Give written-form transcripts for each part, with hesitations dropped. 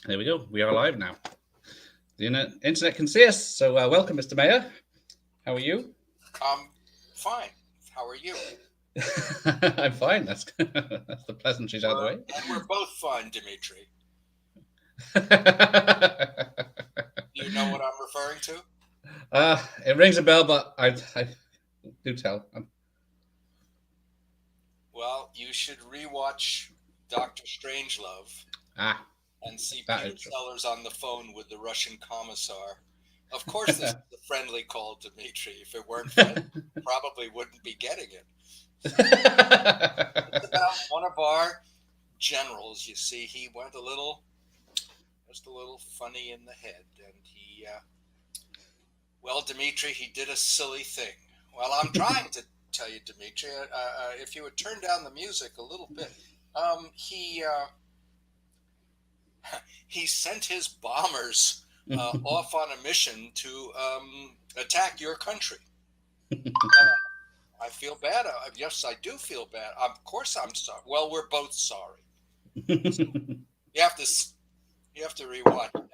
There we go. We are live now. The internet can see us. So welcome, Mr. Meyer. How are you? Fine. How are you? I'm fine. That's the pleasantries out of the way. We're both fine, Dimitri. Do you know what I'm referring to? It rings a bell, but I do tell. Well, you should rewatch Doctor Strangelove Ah, and see that Peter is true. Sellers on the phone with the Russian commissar. Of course, this is a friendly call, Dimitri. If it weren't friendly, probably wouldn't be getting it. It's about one of our generals. You see, he went just a little funny in the head, and well, Dimitri, he did a silly thing. Well, I'm trying to tell you, Dimitri, if you would turn down the music a little bit, um, he uh, he sent his bombers off on a mission to attack your country. I feel bad. Yes, I do feel bad. Of course, I'm sorry. Well, we're both sorry. You have to you have to rewatch Doctor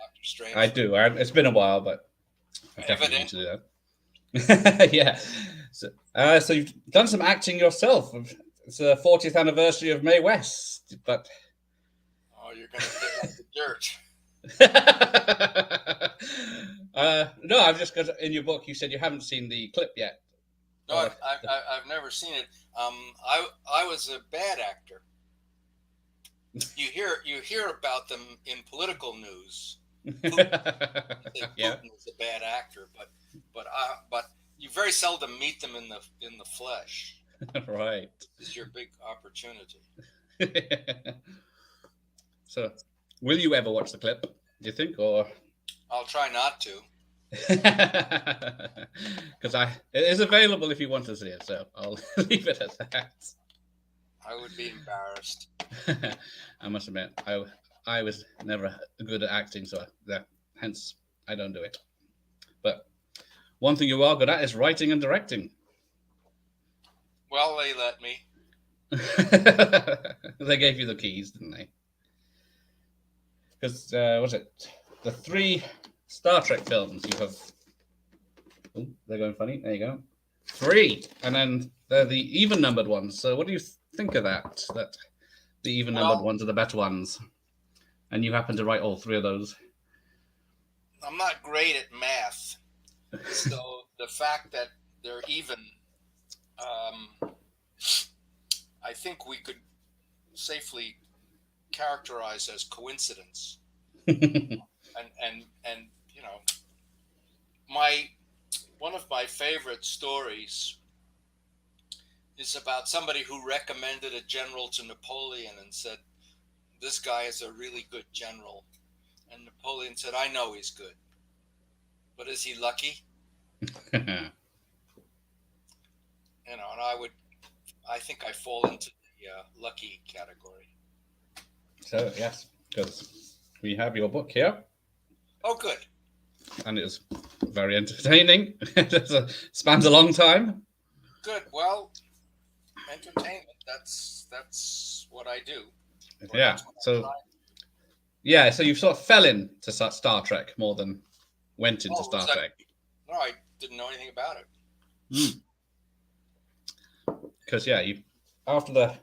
I Strangelove. do. It's been a while, but I definitely need to Evidently, do that. Yeah. So you've done some acting yourself. It's the 40th anniversary of Mae West, but oh, you're going to dig up the dirt. no, I've just got in your book. You said you haven't seen the clip yet. No, Or I've never seen it. I was a bad actor. You hear about them in political news. Putin, you say yeah, Putin is a bad actor, but you very seldom meet them in the flesh. right. This is your big opportunity. So, will you ever watch the clip? Do you think, or I'll try not to. because it is available if you want to see it, so I'll leave it at that. I would be embarrassed. I must admit, I was never good at acting, so hence I don't do it. But one thing you are good at is writing and directing. Well, they let me. They gave you the keys, didn't they? Because was it the three Star Trek films you have? Oh, they're going funny. There you go. Three, and then they're the even numbered ones. So, what do you think of that? That the even numbered Well, ones are the better ones, and you happen to write all three of those. I'm not great at math, so the fact that they're even, um, I think we could safely characterize as coincidence. And my one of my favorite stories is about somebody who recommended a general to Napoleon and said, "This guy is a really good general." And Napoleon said, "I know he's good, but is he lucky?" And I think I fall into the lucky category. So yes, because we have your book here, Oh, good, and it's very entertaining. It spans a long time. good. Well, entertainment. That's what I do, or Yeah. that's what I So try. yeah, so you sort of fell into Star Trek more than went into Oh, was Star that? Trek. No, I didn't know anything about it. Because yeah, you after the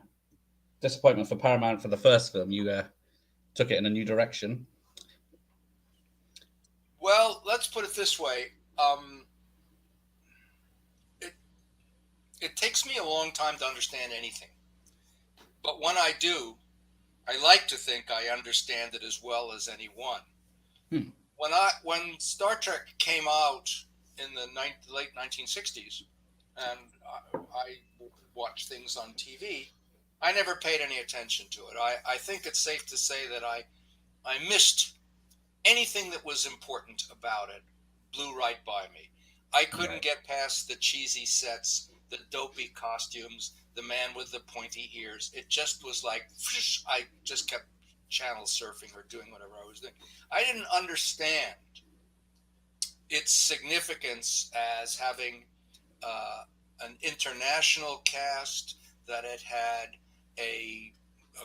disappointment for Paramount for the first film, you took it in a new direction. Well, let's put it this way. It it takes me a long time to understand anything, but when I do, I like to think I understand it as well as anyone. Hmm. When Star Trek came out in the late 1960s, and I watched things on TV, I never paid any attention to it. I think it's safe to say that I missed anything that was important about it. Blew right by me. I couldn't Right. get past the cheesy sets, the dopey costumes, the man with the pointy ears. It just was like I just kept channel surfing or doing whatever I was doing. I didn't understand its significance as having uh, an international cast, that it had a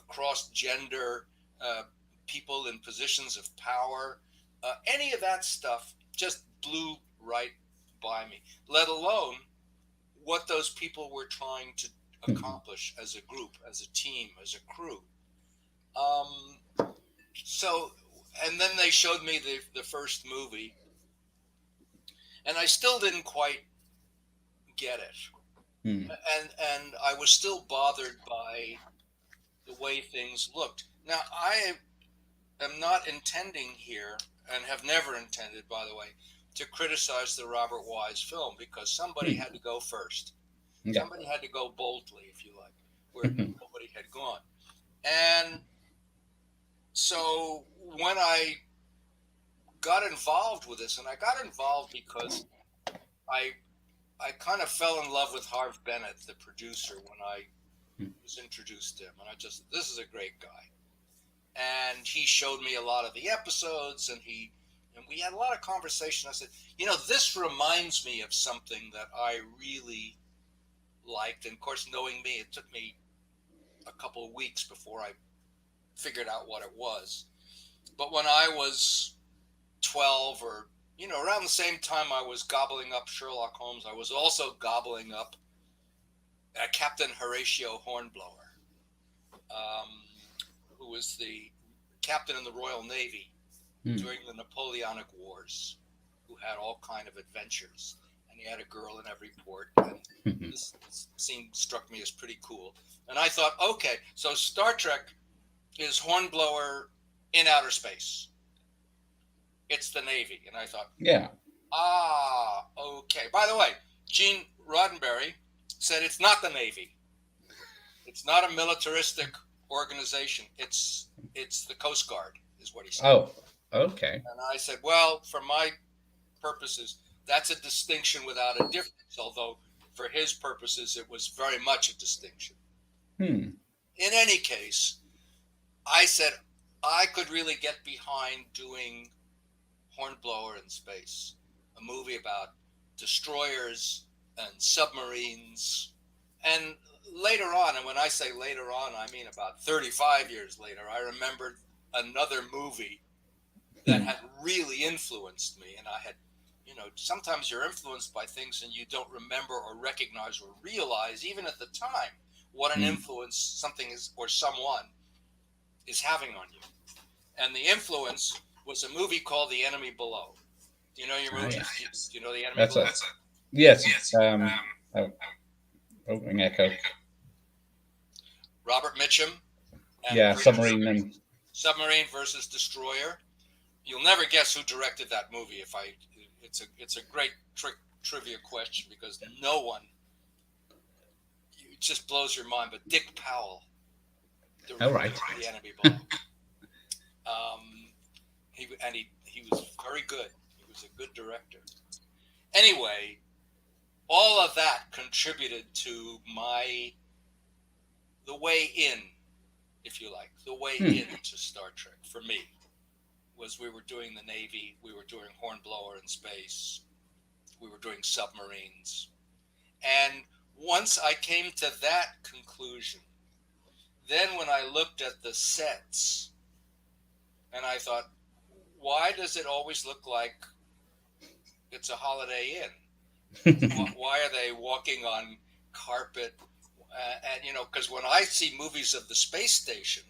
cross gender uh, people in positions of power, any of that stuff just blew right by me, let alone what those people were trying to accomplish as a group, as a team, as a crew. So, and then they showed me the first movie, and I still didn't quite get it. And I was still bothered by the way things looked. Now, I am not intending here, and have never intended, by the way, to criticize the Robert Wise film, because somebody had to go first. Yeah. Somebody had to go boldly, if you like, where nobody had gone. And so when I got involved with this, and I got involved because I kind of fell in love with Harv Bennett, the producer, when I was introduced to him, and this is a great guy. And he showed me a lot of the episodes, and we had a lot of conversation. I said, this reminds me of something that I really liked. And of course, knowing me, it took me a couple of weeks before I figured out what it was. But when I was 12, or around the same time I was gobbling up Sherlock Holmes, I was also gobbling up Captain Horatio Hornblower, who was the captain in the Royal Navy during the Napoleonic Wars, who had all kind of adventures, and he had a girl in every port. And this scene struck me as pretty cool. And I thought, okay, so Star Trek is Hornblower in outer space. It's the Navy. And I thought, yeah. Okay. By the way, Gene Roddenberry said it's not the Navy. It's not a militaristic organization. It's the Coast Guard, is what he said. Oh, okay. And I said, well, for my purposes, that's a distinction without a difference, although for his purposes, it was very much a distinction. In any case, I said I could really get behind doing Hornblower in space, a movie about destroyers and submarines. And later on, and when I say later on, I mean about 35 years later, I remembered another movie that had really influenced me. And I had, sometimes you're influenced by things and you don't remember or recognize or realize, even at the time, what an influence something is or someone is having on you. And the influence was a movie called The Enemy Below. Do you know your movie? Do you know The Enemy Below? Yes. Opening echo. Robert Mitchum. And Submarine versus Destroyer. You'll never guess who directed that movie. It's a great trivia question, because no one, it just blows your mind. But Dick Powell directed The Enemy Below. He was very good. He was a good director. Anyway, all of that contributed to the way in, if you like, the way into Star Trek for me. Was we were doing the Navy, we were doing Hornblower in space, we were doing submarines. And once I came to that conclusion, then when I looked at the sets, and I thought, why does it always look like it's a Holiday Inn? Why are they walking on carpet? And, because when I see movies of the space station,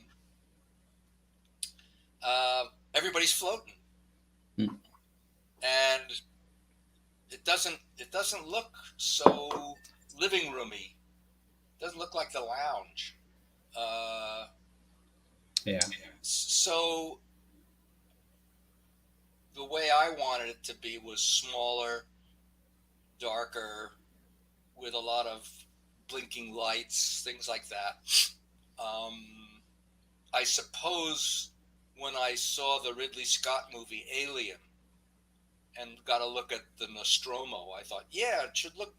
everybody's floating. And it doesn't look so living roomy. It doesn't look like the lounge. So the way I wanted it to be was smaller, darker, with a lot of blinking lights, things like that. I suppose when I saw the Ridley Scott movie Alien and got a look at the Nostromo, I thought, yeah, it should look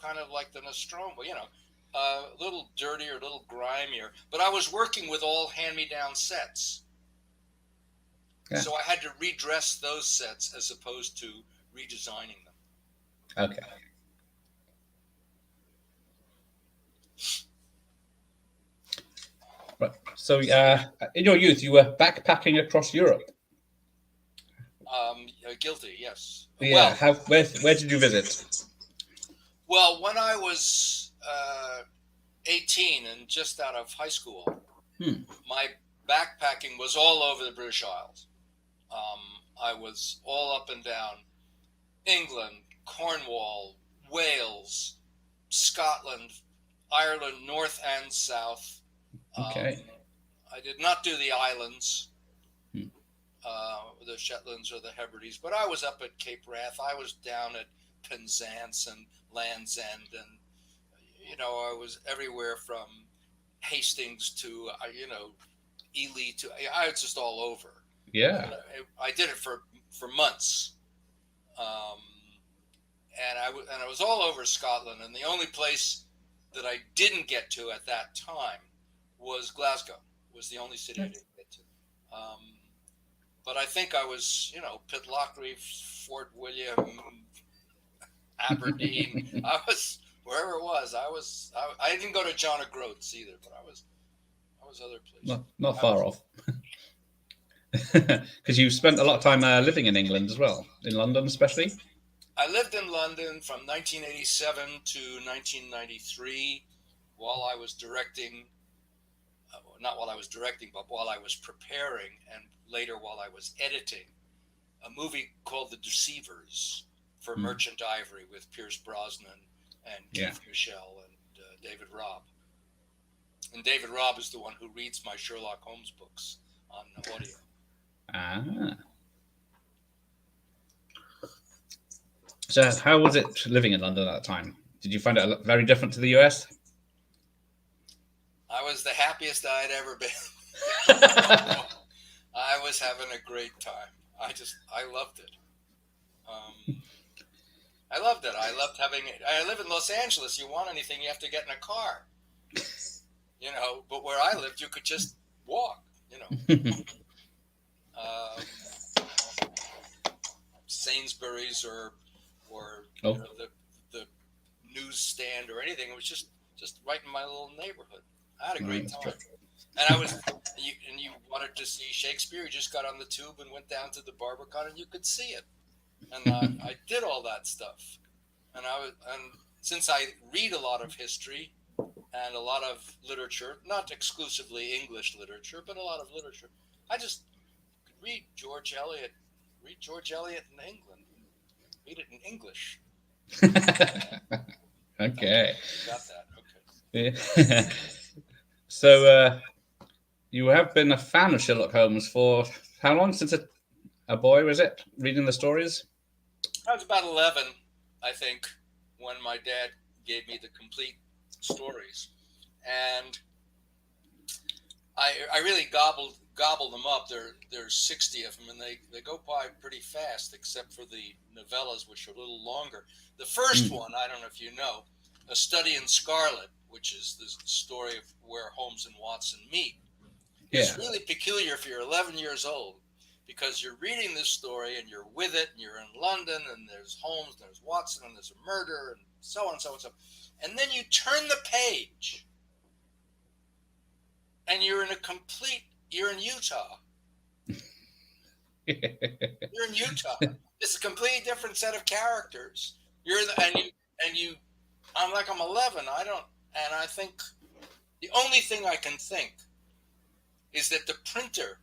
kind of like the Nostromo, a little dirtier, a little grimier. But I was working with all hand-me-down sets. Yeah. So I had to redress those sets as opposed to redesigning them. Okay. So, in your youth, you were backpacking across Europe. Guilty, yes. Yeah. Where did you visit? Well, when I was 18 and just out of high school, my backpacking was all over the British Isles. I was all up and down England, Cornwall, Wales, Scotland, Ireland, north and south. Okay. I did not do the islands, the Shetlands or the Hebrides, but I was up at Cape Wrath. I was down at Penzance and Land's End, and I was everywhere from Hastings to Ely to I was just all over. Yeah. I did it for months, and I was all over Scotland. And the only place that I didn't get to at that time was Glasgow. Was the only city I didn't get to. But I think I was, Pitlochry, Fort William, Aberdeen. I was wherever it was. I didn't go to John O'Groats either, but I was other places. Not far off. Because you spent a lot of time living in England as well, in London especially. I lived in London from 1987 to 1993 while I was directing, not while I was directing, but while I was preparing, and later while I was editing a movie called The Deceivers for Merchant Ivory with Pierce Brosnan and Keith Michelle and David Robb. And David Robb is the one who reads my Sherlock Holmes books on audio. Ah. So how was it living in London at that time? Did you find it very different to the US? I was the happiest I'd ever been. I was having a great time. I loved it. I loved it. I loved having it. I live in Los Angeles. You want anything, you have to get in a car. But where I lived, you could just walk, Sainsbury's or the newsstand or anything. It was just right in my little neighborhood. I had a great time. And you wanted to see Shakespeare, you just got on the tube and went down to the Barbican and you could see it. And I did all that stuff. And since I read a lot of history and a lot of literature, not exclusively English literature, but a lot of literature, I just could read George Eliot in England, read it in English. Okay. Got that. Okay. Yeah. So you have been a fan of Sherlock Holmes for how long? Since a boy, was it? Reading the stories? I was about 11, I think, when my dad gave me the complete stories. And I really gobbled them up. There's 60 of them, and they go by pretty fast, except for the novellas, which are a little longer. The first one, I don't know if you know, A Study in Scarlet, which is the story of where Holmes and Watson meet. It's really peculiar if you're 11 years old, because you're reading this story and you're with it, and you're in London, and there's Holmes, and there's Watson, and there's a murder, and so on, so on, so on. And then you turn the page, and you're in Utah. You're in Utah. It's a completely different set of characters. I'm 11. I think the only thing I can think is that the printer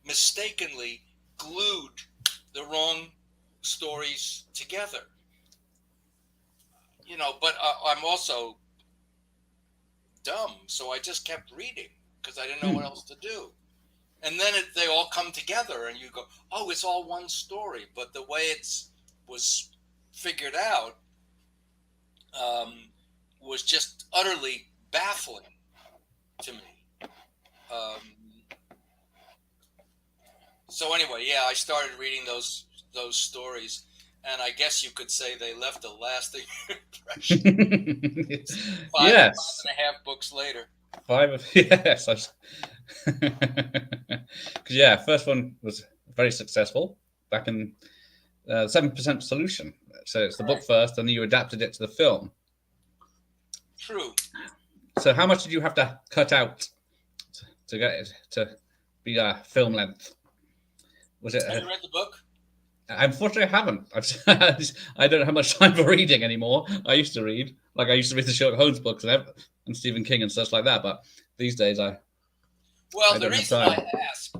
mistakenly glued the wrong stories together. But I'm also dumb, so I just kept reading because I didn't know what else to do. And then they all come together, and you go, oh, it's all one story. But the way it was figured out was just utterly baffling to me. So anyway, I started reading those stories, and I guess you could say they left a lasting impression. Five and a half books later. Yes. Because first one was very successful back in 7% Solution. So it's the book first, and then you adapted it to the film. True. So how much did you have to cut out to get it to be a film length. Was it? Have you read the book? Unfortunately, I haven't. I don't have much time for reading anymore. I used to read, like I used to read the Sherlock Holmes books and Stephen King and such like that. But these days, Well, I the don't have reason I time. ask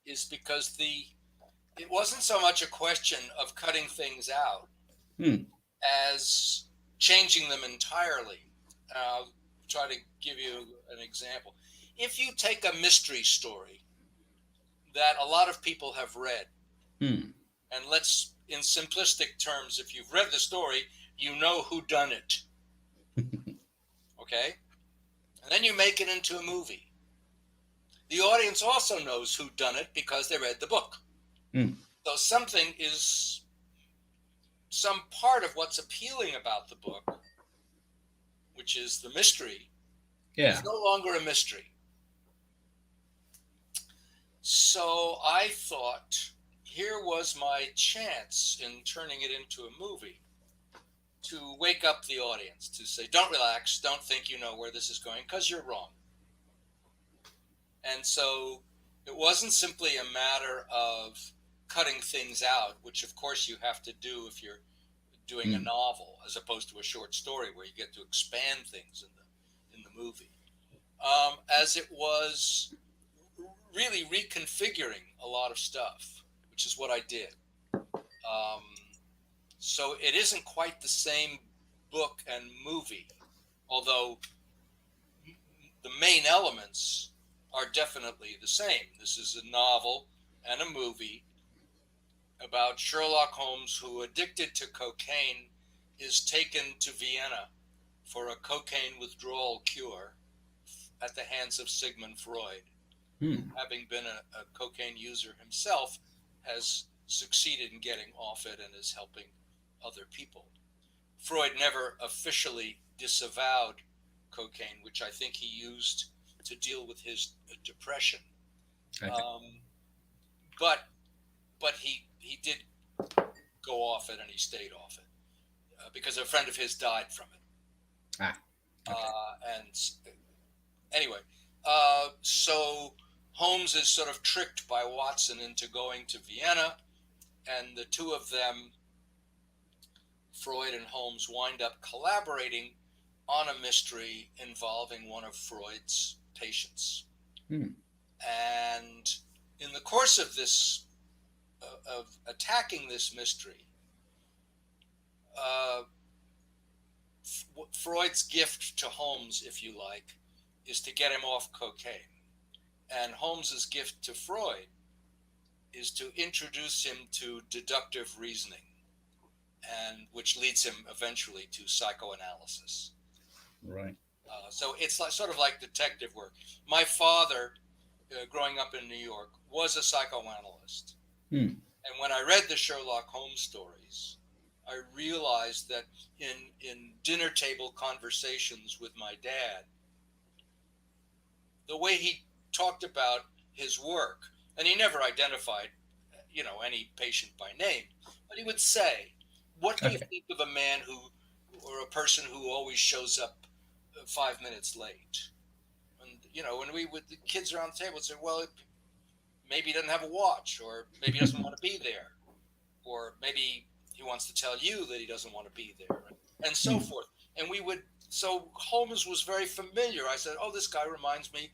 is because it wasn't so much a question of cutting things out Hmm. as changing them entirely. I'll try to give you an example. If you take a mystery story that a lot of people have read, Hmm. and let's, in simplistic terms, if you've read the story, you know who done it, okay? And then you make it into a movie. The audience also knows who done it because they read the book. Hmm. So some part of what's appealing about the book, which is the mystery, Yeah. is no longer a mystery. So I thought here was my chance in turning it into a movie to wake up the audience, to say, don't relax, don't think you know where this is going, because you're wrong. And so it wasn't simply a matter of cutting things out, which of course you have to do if you're doing a novel, as opposed to a short story where you get to expand things in the movie. As it was really reconfiguring a lot of stuff, which is what I did. So it isn't quite the same book and movie, although the main elements are definitely the same. This is a novel and a movie about Sherlock Holmes, who, addicted to cocaine, is taken to Vienna for a cocaine withdrawal cure at the hands of Sigmund Freud, who, having been a cocaine user himself, has succeeded in getting off it and is helping other people. Freud never officially disavowed cocaine, which I think he used to deal with his depression. But he did go off it, and he stayed off it because a friend of his died from it. And anyway, so Holmes is sort of tricked by Watson into going to Vienna, and the two of them, Freud and Holmes, wind up collaborating on a mystery involving one of Freud's patients. And in the course of this, of attacking this mystery, Freud's gift to Holmes, if you like, is to get him off cocaine. And Holmes's gift to Freud is to introduce him to deductive reasoning, and which leads him eventually to psychoanalysis. Right. So it's like, sort of like detective work. My father, growing up in New York, was a psychoanalyst. And when I read the Sherlock Holmes stories, I realized that in dinner table conversations with my dad, the way he talked about his work, and he never identified, any patient by name, but he would say, what do you think of a man or a person who always shows up 5 minutes late? And, when the kids around the table would say, well, maybe he doesn't have a watch, or maybe he doesn't want to be there, or maybe he wants to tell you that he doesn't want to be there, and so forth. And so Holmes was very familiar. I said, oh, this guy reminds me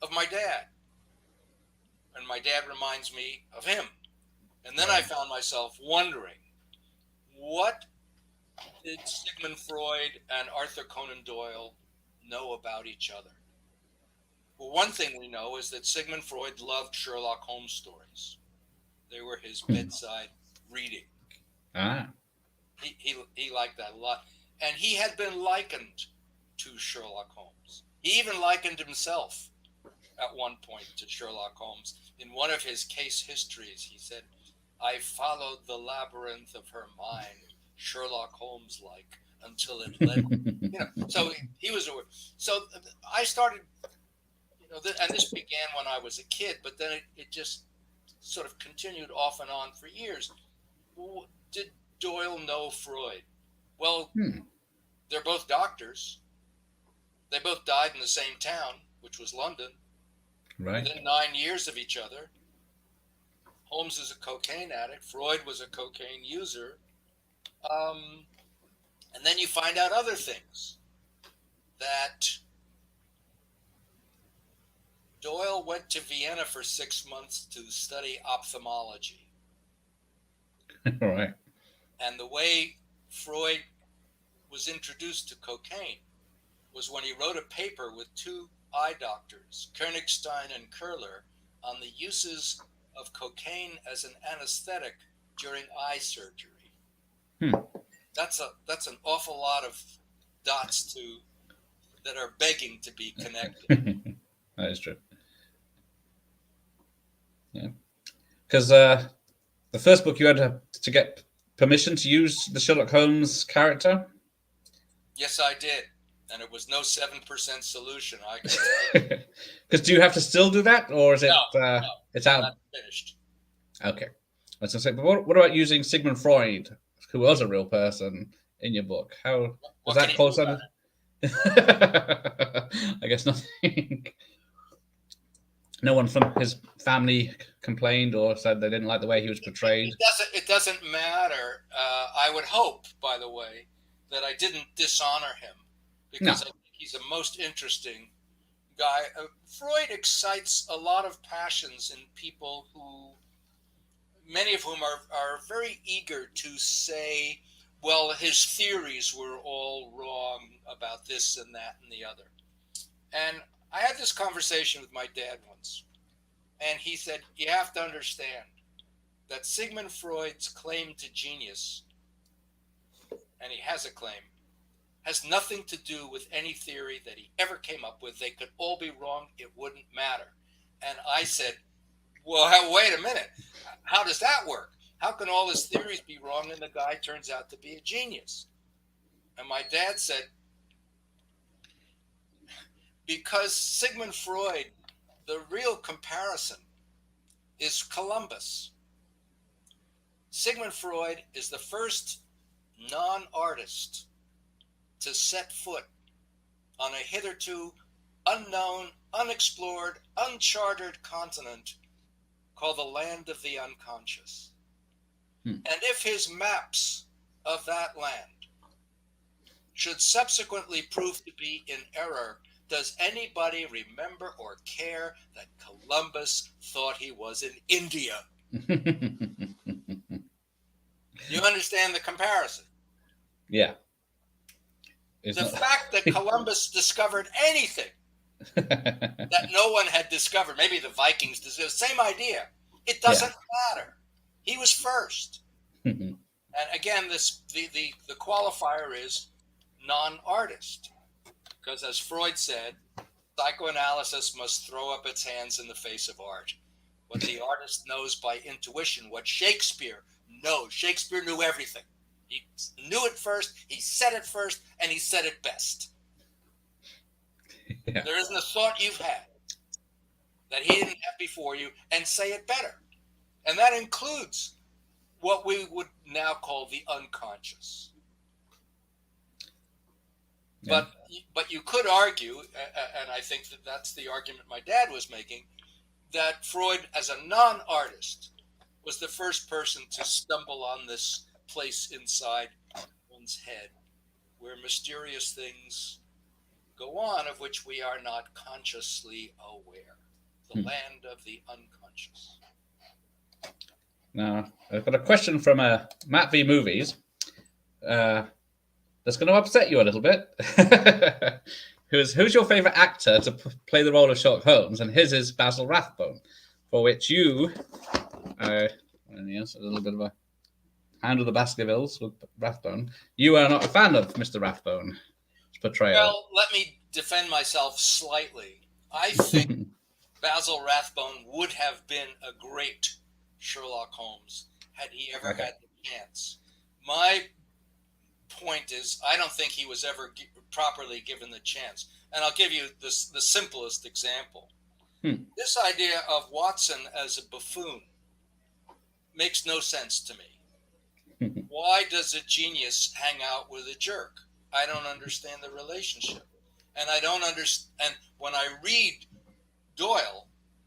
of my dad. And my dad reminds me of him. And then I found myself wondering, what did Sigmund Freud and Arthur Conan Doyle know about each other? Well, one thing we know is that Sigmund Freud loved Sherlock Holmes stories. They were his bedside reading. He liked that a lot. And he had been likened to Sherlock Holmes. He even likened himself at one point to Sherlock Holmes. In one of his case histories, he said, I followed the labyrinth of her mind, Sherlock Holmes-like, until it led so he was so I started, and this began when I was a kid, but then it just sort of continued off and on for years. Did Doyle know Freud? Well, they're both doctors. They both died in the same town, which was London. Right. Within 9 years of each other, Holmes is a cocaine addict. Freud was a cocaine user. Um, and then you find out other things. That Doyle went to Vienna for 6 months to study ophthalmology. Right. And the way Freud was introduced to cocaine was when he wrote a paper with two eye doctors, Königstein and Curler, on the uses of cocaine as an anesthetic during eye surgery. Hmm. That's an awful lot of dots that are begging to be connected. That is true. Yeah. Because the first book you had to get permission to use the Sherlock Holmes character. Yes, I did, and it was no 7% solution. I can tell Because do you have to still do that, or is it? no, It's out. not finished. Okay. I was gonna say, but what about using Sigmund Freud, who was a real person, in your book? How does What that can you cause do about something? I guess nothing. No one from his family complained or said they didn't like the way he was portrayed. It doesn't matter. I would hope, by the way, that I didn't dishonor him because No. I think he's a most interesting guy. Freud excites a lot of passions in people who, many of whom are very eager to say, well, his theories were all wrong about this and that and the other. And I had this conversation with my dad once, and he said, you have to understand that Sigmund Freud's claim to genius, and he has a claim, has nothing to do with any theory that he ever came up with. They could all be wrong. It wouldn't matter. And I said, well, wait a minute. How does that work? How can all his theories be wrong and the guy turns out to be a genius? And my dad said, because Sigmund Freud, the real comparison is Columbus. Sigmund Freud is the first non-artist to set foot on a hitherto unknown, unexplored, uncharted continent called the land of the unconscious. And if his maps of that land should subsequently prove to be in error, does anybody remember or care that Columbus thought he was in India? You understand the comparison? Yeah. The fact that Columbus discovered anything that no one had discovered, maybe the Vikings discovered, same idea. It doesn't matter. He was first. And again, the qualifier is non-artist. Because as Freud said, psychoanalysis must throw up its hands in the face of art. What the artist knows by intuition, what Shakespeare knows. Shakespeare knew everything. He knew it first, he said it first, and he said it best. Yeah. There isn't a thought you've had that he didn't have before you and say it better. And that includes what we would now call the unconscious. Yeah. But you could argue, and I think that that's the argument my dad was making, that Freud, as a non-artist, was the first person to stumble on this place inside one's head where mysterious things go on of which we are not consciously aware. The land of the unconscious. Now, I've got a question from Matt V Movies. That's going to upset you a little bit. Who's your favorite actor to play the role of Sherlock Holmes? And his is Basil Rathbone, for which you, yes, a little bit of a hand of the Baskervilles with Rathbone. You are not a fan of Mr. Rathbone's portrayal. Well, let me defend myself slightly. I think Basil Rathbone would have been a great Sherlock Holmes had he ever had the chance. My point is, I don't think he was ever properly given the chance. And I'll give you the simplest example. This idea of Watson as a buffoon makes no sense to me. Why does a genius hang out with a jerk? I don't understand the relationship. And I don't understand. And when I read Doyle,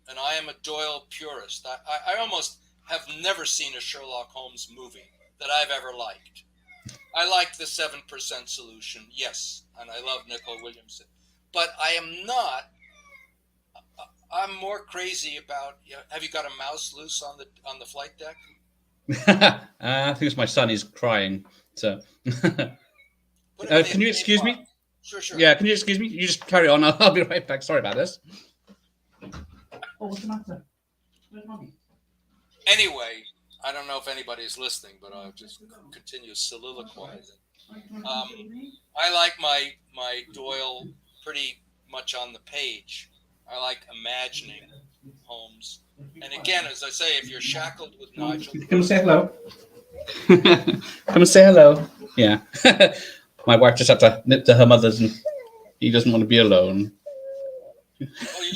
and I am a Doyle purist. I almost have never seen a Sherlock Holmes movie that I've ever liked. I like the 7% Solution, yes, and I love Nicole Williamson. But I am not. I'm more crazy about. Have you got a mouse loose on the flight deck? I think it's my son. He's crying. So, Put him in the can you escape excuse pod. me? Sure, sure. Yeah, can you excuse me? You just carry on. I'll be right back. Sorry about this. Oh, what's the matter? Where's mommy? Anyway, I don't know if anybody's listening, but I'll just continue soliloquizing. I like my Doyle pretty much on the page. I like imagining Holmes. And again, as I say, if you're shackled with Nigel, Come say hello. Come say hello. Yeah. My wife just had to nip to her mother's, and he doesn't want to be alone. oh, you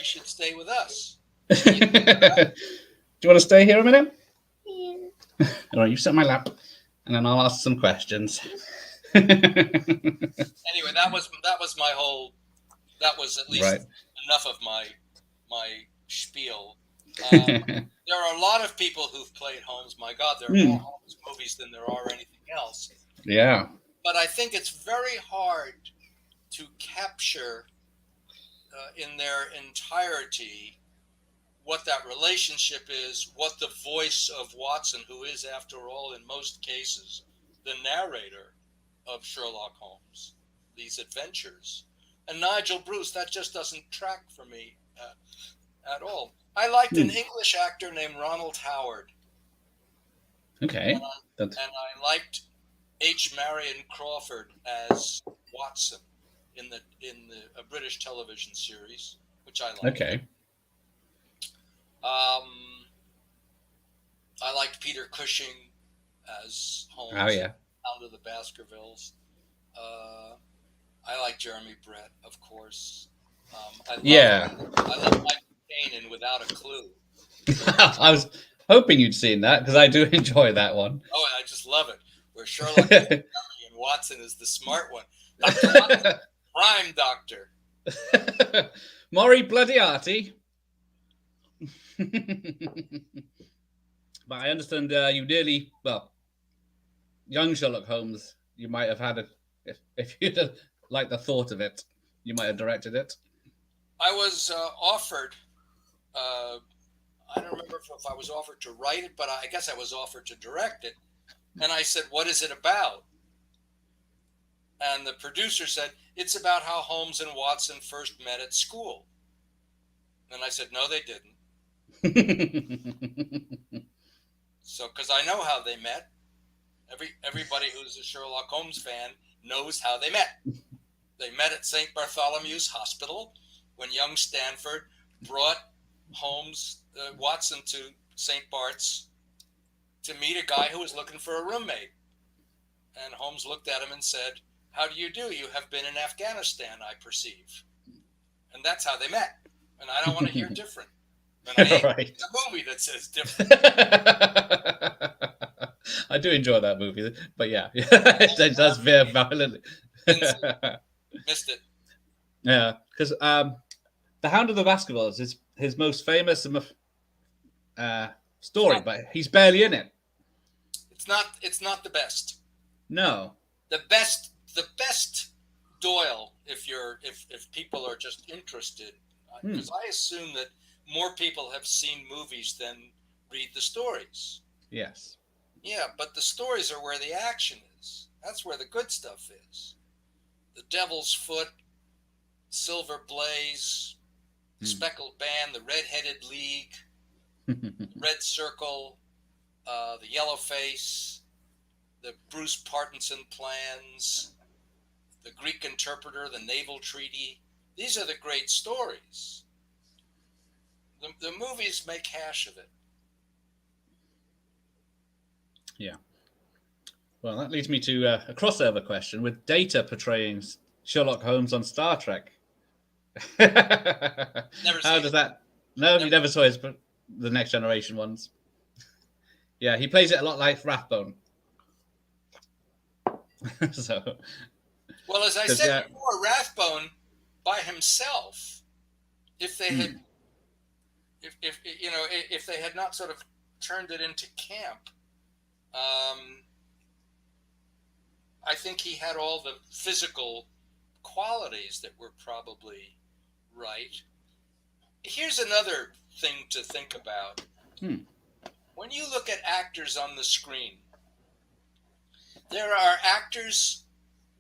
should stay with us. Do you want to stay here a minute? Yeah. All right, you sit on my lap, and then I'll ask some questions. Anyway, that was my whole. That was at least right. enough of my spiel. There are a lot of people who've played Holmes. My God, there are more Holmes movies than there are anything else. Yeah. But I think it's very hard to capture in their entirety what that relationship is, what the voice of Watson, who is, after all, in most cases, the narrator of Sherlock Holmes, these adventures. And Nigel Bruce, that just doesn't track for me at all. I liked an English actor named Ronald Howard. Okay. And I liked H. Marion Crawford as Watson in a British television series, which I liked. Okay. I liked Peter Cushing as Holmes. Oh yeah. Hound of the Baskervilles. I like Jeremy Brett, of course. I love Mike Caine in Without a Clue. I was hoping you'd seen that because I do enjoy that one. Oh, and I just love it. Where Sherlock Holmes and Watson is the smart one. Dr. Watson, crime doctor. Maury Bloodiarty. But I understand you nearly, young Sherlock Holmes, you might have had if you'd have liked the thought of it, you might have directed it. I was offered, I don't remember if I was offered to write it, but I guess I was offered to direct it. And I said, what is it about? And the producer said, it's about how Holmes and Watson first met at school. And I said, no, they didn't. So, because I know how they met. Everybody who's a Sherlock Holmes fan knows how they met. They met at St. Bartholomew's Hospital when young Stanford brought Watson to St. Bart's to meet a guy who was looking for a roommate. And Holmes looked at him and said, how do you do? You have been in Afghanistan, I perceive. And that's how they met. And I don't want to hear different. And I ain't right. a movie that says different. I do enjoy that movie, but yeah, it does veer violently. Missed it. Yeah, because The Hound of the Baskervilles is his most famous story, but he's barely in it. It's not the best. No. The best Doyle, if people are just interested, because I assume that more people have seen movies than read the stories. Yes. Yeah, but the stories are where the action is. That's where the good stuff is. The Devil's Foot, Silver Blaze, Speckled Band, the Red-Headed League, Red Circle, the Yellow Face, the Bruce Partinson Plans, the Greek Interpreter, the Naval Treaty. These are the great stories. The movies make hash of it. Yeah. Well, that leads me to a crossover question with Data portraying Sherlock Holmes on Star Trek. How does that? No, you never saw the Next Generation ones. Yeah, he plays it a lot like Rathbone. So. Well, as I said before, Rathbone by himself, if they had if you know, if they had not sort of turned it into camp, I think he had all the physical qualities that were probably right. Here's another thing to think about. When you look at actors on the screen, there are actors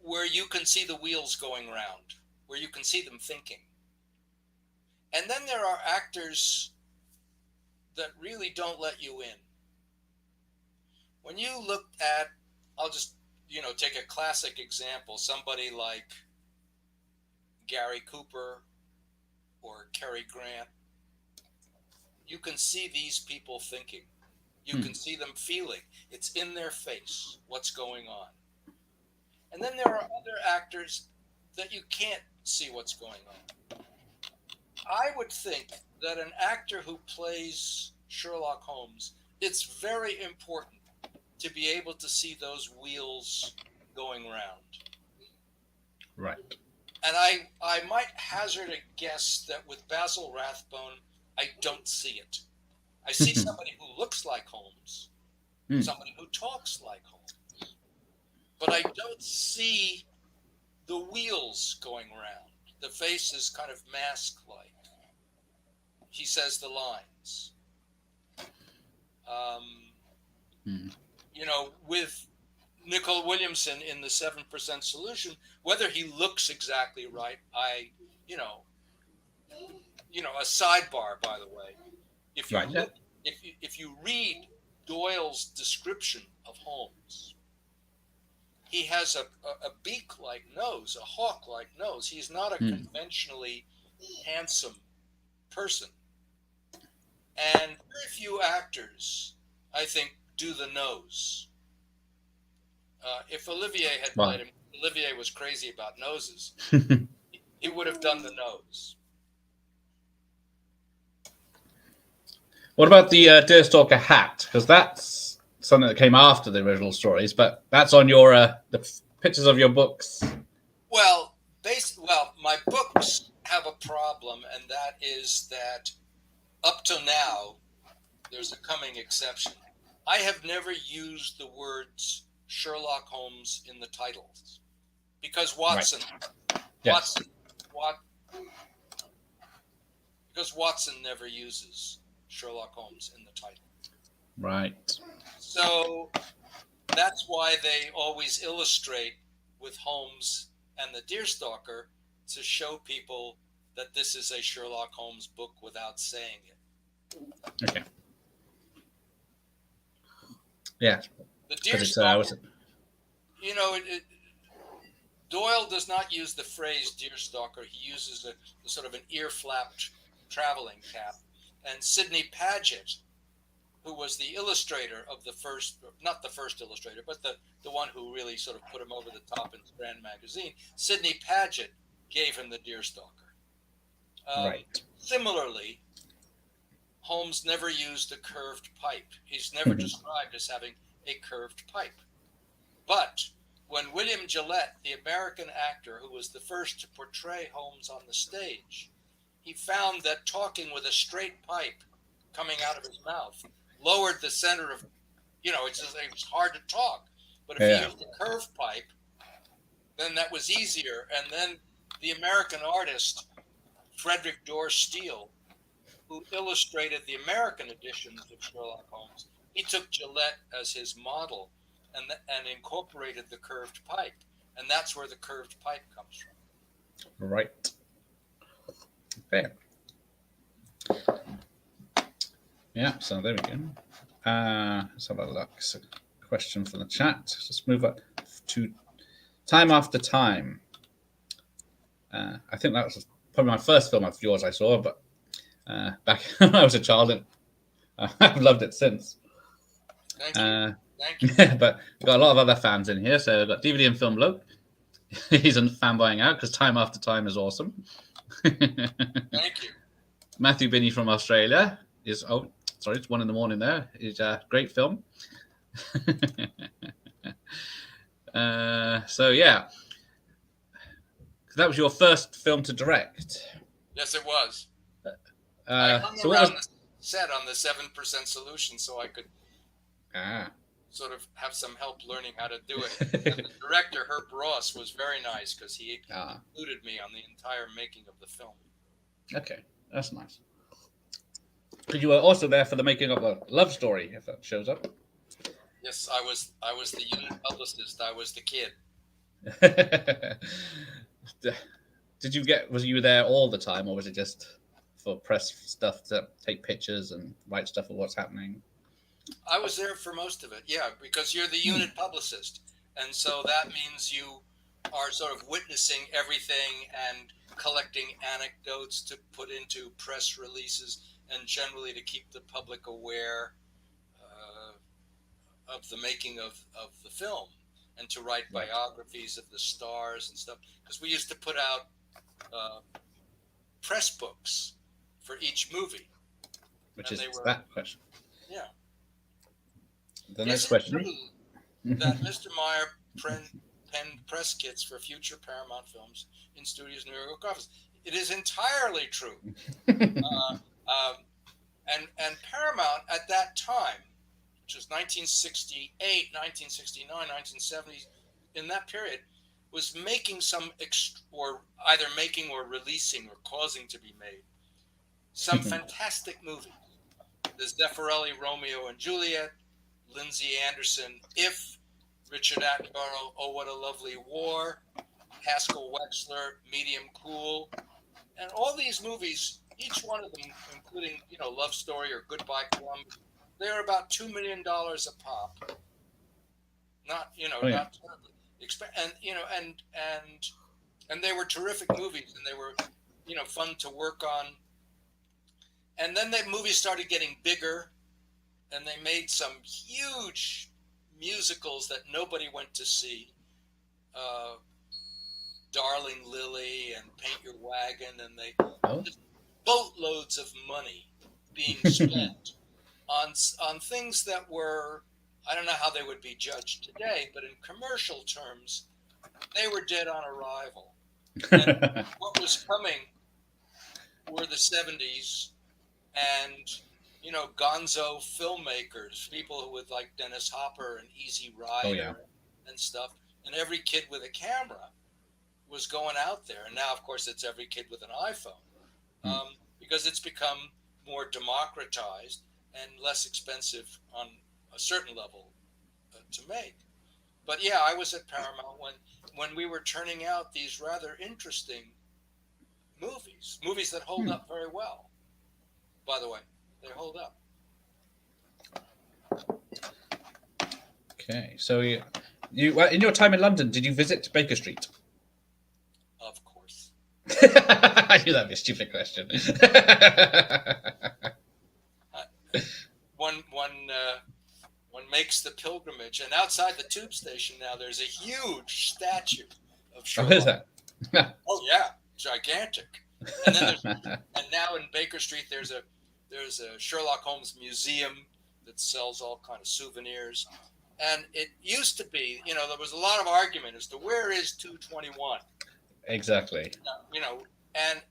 where you can see the wheels going round, where you can see them thinking. And then there are actors that really don't let you in. When you look at, I'll just, take a classic example, somebody like Gary Cooper or Cary Grant, you can see these people thinking. You can see them feeling. It's in their face what's going on. And then there are other actors that you can't see what's going on. I would think that an actor who plays Sherlock Holmes, it's very important to be able to see those wheels going round. Right. And I might hazard a guess that with Basil Rathbone, I don't see it. I see somebody who looks like Holmes, somebody who talks like Holmes, but I don't see the wheels going round. The face is kind of mask-like. He says the lines. With Nicole Williamson in the 7% Solution, whether he looks exactly right, a sidebar, by the way. If you look, if you read Doyle's description of Holmes, he has a beak-like nose, a hawk-like nose. He's not a conventionally handsome person. And very few actors, I think, do the nose. If Olivier had played him, Olivier was crazy about noses. He would have done the nose. What about the Deerstalker hat? Because that's something that came after the original stories, but that's on your the pictures of your books. Well, my books have a problem, and that is that up to now, there's a coming exception. I have never used the words Sherlock Holmes in the titles because Watson, because Watson never uses Sherlock Holmes in the title. Right. So that's why they always illustrate with Holmes and the Deerstalker to show people that this is a Sherlock Holmes book without saying it. Okay. Yeah. The Deerstalker, Doyle does not use the phrase Deerstalker. He uses a sort of an ear-flapped traveling cap. And Sidney Paget, who was the illustrator of the first, not the first illustrator, but the one who really sort of put him over the top in Strand magazine, Sidney Paget gave him the Deerstalker. Right. Similarly, Holmes never used a curved pipe. He's never described as having a curved pipe. But when William Gillette, the American actor who was the first to portray Holmes on the stage, he found that talking with a straight pipe coming out of his mouth lowered the center of, it was hard to talk. But if he used a curved pipe, then that was easier. And then the American artist, Frederick Dorr Steele, who illustrated the American editions of Sherlock Holmes, he took Gillette as his model and incorporated the curved pipe. And that's where the curved pipe comes from. Right. Fair. Yeah, so there we go. Let's have a look. So, question from the chat. Let's move up to Time After Time. I think that was probably my first film of yours I saw, but back when I was a child, and I've loved it since. Thank you. But we've got a lot of other fans in here. So I've got DVD and Film Bloke. He's on fanboying out because Time After Time is awesome. Thank you. Matthew Binney from Australia is, it's 1 a.m. there. It's a great film. So yeah, that was your first film to direct. Yes, it was. So what was set on the 7% solution, so I could Ah. sort of have some help learning how to do it. And the director, Herb Ross, was very nice because he included me on the entire making of the film. Okay, that's nice. Because you were also there for the making of a love story, if that shows up. Yes, I was the unit publicist. I was the kid. Was you there all the time, or was it just for press stuff to take pictures and write stuff of what's happening? I was there for most of it, yeah, because you're the unit publicist. And so that means you are sort of witnessing everything and collecting anecdotes to put into press releases and generally to keep the public aware of the making of the film and to write biographies of the stars and stuff. Because we used to put out press books for each movie. Which is that question. Yeah. The next question. That Mr. Meyer penned press kits for future Paramount films in studios' New York office. It is entirely true. And Paramount at that time, which was 1968, 1969, 1970s, in that period, was making or either making or releasing or causing to be made some fantastic movies. The Zeffirelli Romeo and Juliet, Lindsay Anderson, If, Richard Attenborough, Oh What a Lovely War, Haskell Wexler, Medium Cool, and all these movies, each one of them, including Love Story or Goodbye Columbus, they're about $2 million a pop. Not not terribly and they were terrific movies, and they were fun to work on. And then the movies started getting bigger, and they made some huge musicals that nobody went to see. Darling Lily and Paint Your Wagon, and just boatloads of money being spent on things that were, I don't know how they would be judged today, but in commercial terms, they were dead on arrival. And what was coming were the 70s and gonzo filmmakers, people who would like Dennis Hopper and Easy Rider and stuff, and every kid with a camera was going out there. And now, of course, it's every kid with an iPhone, because it's become more democratized and less expensive on a certain level to make. But yeah, I was at Paramount when we were turning out these rather interesting movies that hold up very well. By the way, they hold up. Okay, so you in your time in London, did you visit Baker Street? Of course. I knew that'd be a stupid question. One makes the pilgrimage, and outside the tube station now, there's a huge statue of Sherlock. Oh, is that? Oh yeah, gigantic. And then and now in Baker Street, there's a Sherlock Holmes museum that sells all kind of souvenirs. And it used to be, there was a lot of argument as to where is 221. Exactly. And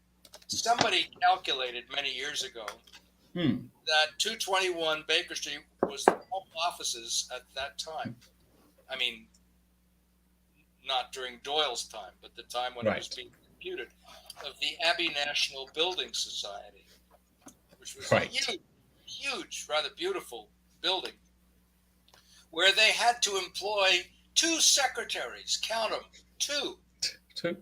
somebody calculated many years ago that 221 Baker Street was the home offices at that time. I mean, not during Doyle's time, but the time when it was being computed, of the Abbey National Building Society, which was a huge, rather beautiful building, where they had to employ 2 secretaries, count them, 2,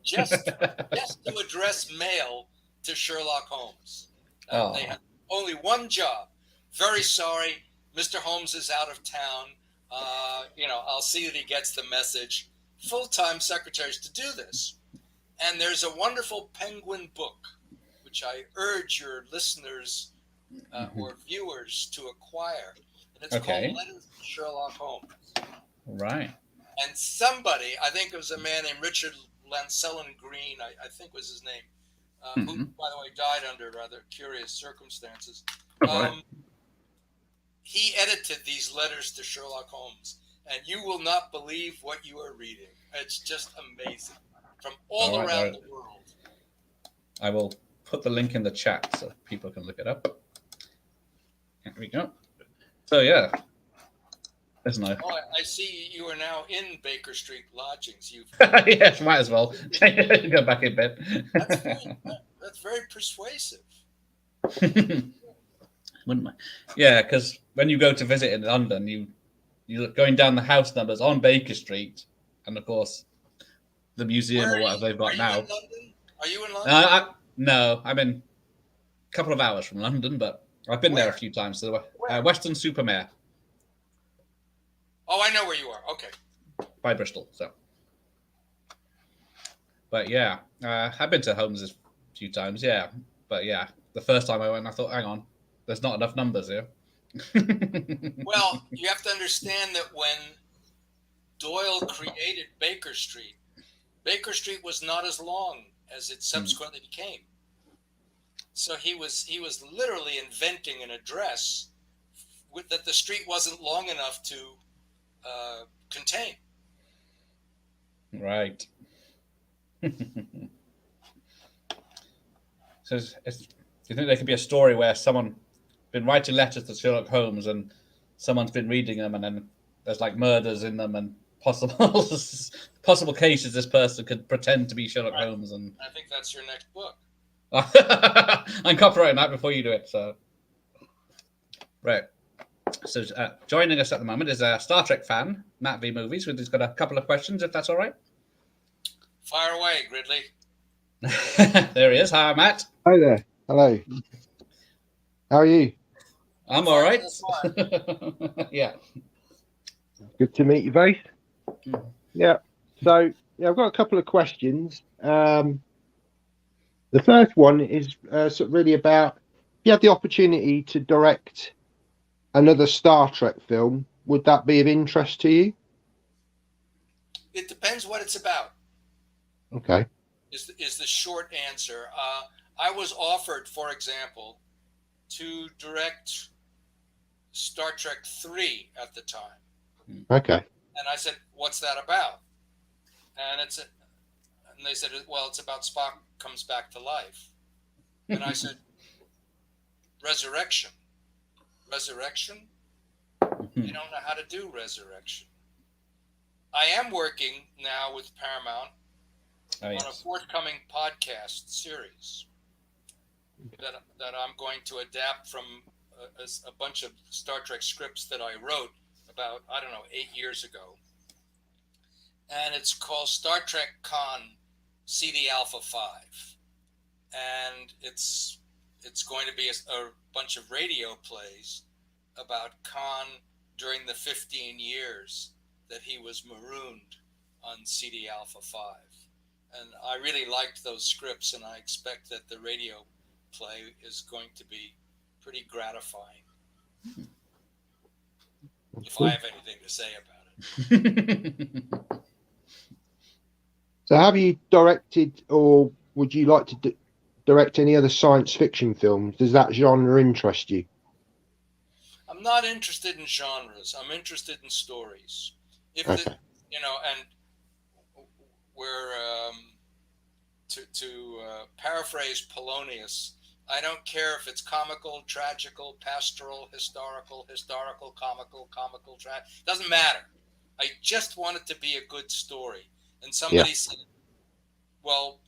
just to address mail to Sherlock Holmes. They had only one job. Very sorry, Mr. Holmes is out of town. I'll see that he gets the message. Full-time secretaries to do this. And there's a wonderful Penguin book, which I urge your listeners or viewers to acquire. And it's called Letters to Sherlock Holmes. Right. And somebody, I think it was a man named Richard Lancellin Green, I think was his name, who, by the way, died under rather curious circumstances. He edited these letters to Sherlock Holmes, and you will not believe what you are reading. It's just amazing, from all around the world. I will put the link in the chat so people can look it up. There we go. So yeah, there's no. Oh, I see you are now in Baker Street lodgings. Yes, might as well go back in bed. That's very persuasive. Wouldn't I? Yeah, because when you go to visit in London, you look going down the house numbers on Baker Street, and of course the museum or whatever they've got now. In London? Are you in London? No, I'm in a couple of hours from London, but I've been there a few times. So Weston-super-Mare. Oh, I know where you are. Okay. By Bristol. So, but yeah, I've been to Holmes a few times. Yeah, but yeah, the first time I went, I thought, hang on, there's not enough numbers here. Well, you have to understand that when Doyle created Baker Street was not as long as it subsequently became. So he was literally inventing an address that the street wasn't long enough to contain. Right. So, do you think there could be a story where someone been writing letters to Sherlock Holmes and someone's been reading them, and then there's like murders in them and possible cases this person could pretend to be Sherlock Holmes? And I think that's your next book. I'm copyrighting that before you do it. So, right. So, joining us at the moment is a Star Trek fan, Matt V Movies, who's got a couple of questions, if that's all right. Fire away, Gridley. There he is. Hi, Matt. Hi there. Hello. How are you? I'm all right. Yeah. Good to meet you both. Yeah. So, yeah, I've got a couple of questions. The first one is sort of really about, if you had the opportunity to direct another Star Trek film, would that be of interest to you? It depends what it's about. Okay. Is the short answer. I was offered, for example, to direct Star Trek 3 at the time. Okay. And I said, "What's that about?" And they said, "Well, it's about Spock comes back to life." And I said, "Resurrection. Resurrection? You don't know how to do resurrection." I am working now with Paramount on a forthcoming podcast series that I'm going to adapt from a bunch of Star Trek scripts that I wrote about, 8 years ago. And it's called Star Trek Con CD Alpha 5. And it's going to be a bunch of radio plays about Khan during the 15 years that he was marooned on CD Alpha 5. And I really liked those scripts, and I expect that the radio play is going to be pretty gratifying. If I have anything to say about it. So have you directed, or would you like to direct any other science fiction films? Does that genre interest you? I'm not interested in genres. I'm interested in stories. And we're to paraphrase Polonius, I don't care if it's comical, tragical, pastoral, historical, comical, tragic. Doesn't matter. I just want it to be a good story. And somebody said, "Well,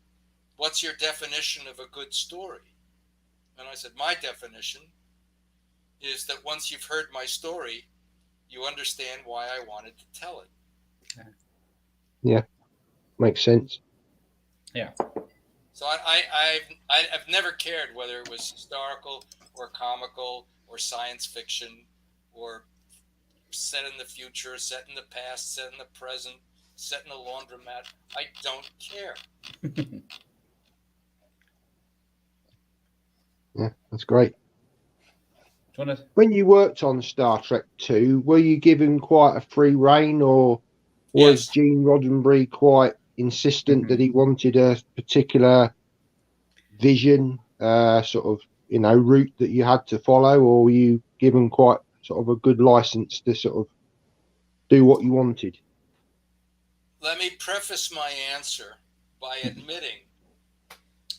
what's your definition of a good story?" And I said, "My definition is that once you've heard my story, you understand why I wanted to tell it." Yeah, makes sense. Yeah. So I've never cared whether it was historical or comical or science fiction or set in the future, set in the past, set in the present, set in a laundromat. I don't care. Yeah, that's great. Wanna... When you worked on Star Trek 2, were you given quite a free rein, or was Gene Roddenberry quite insistent that he wanted a particular vision, route that you had to follow, or were you given quite sort of a good license to sort of do what you wanted? Let me preface my answer by admitting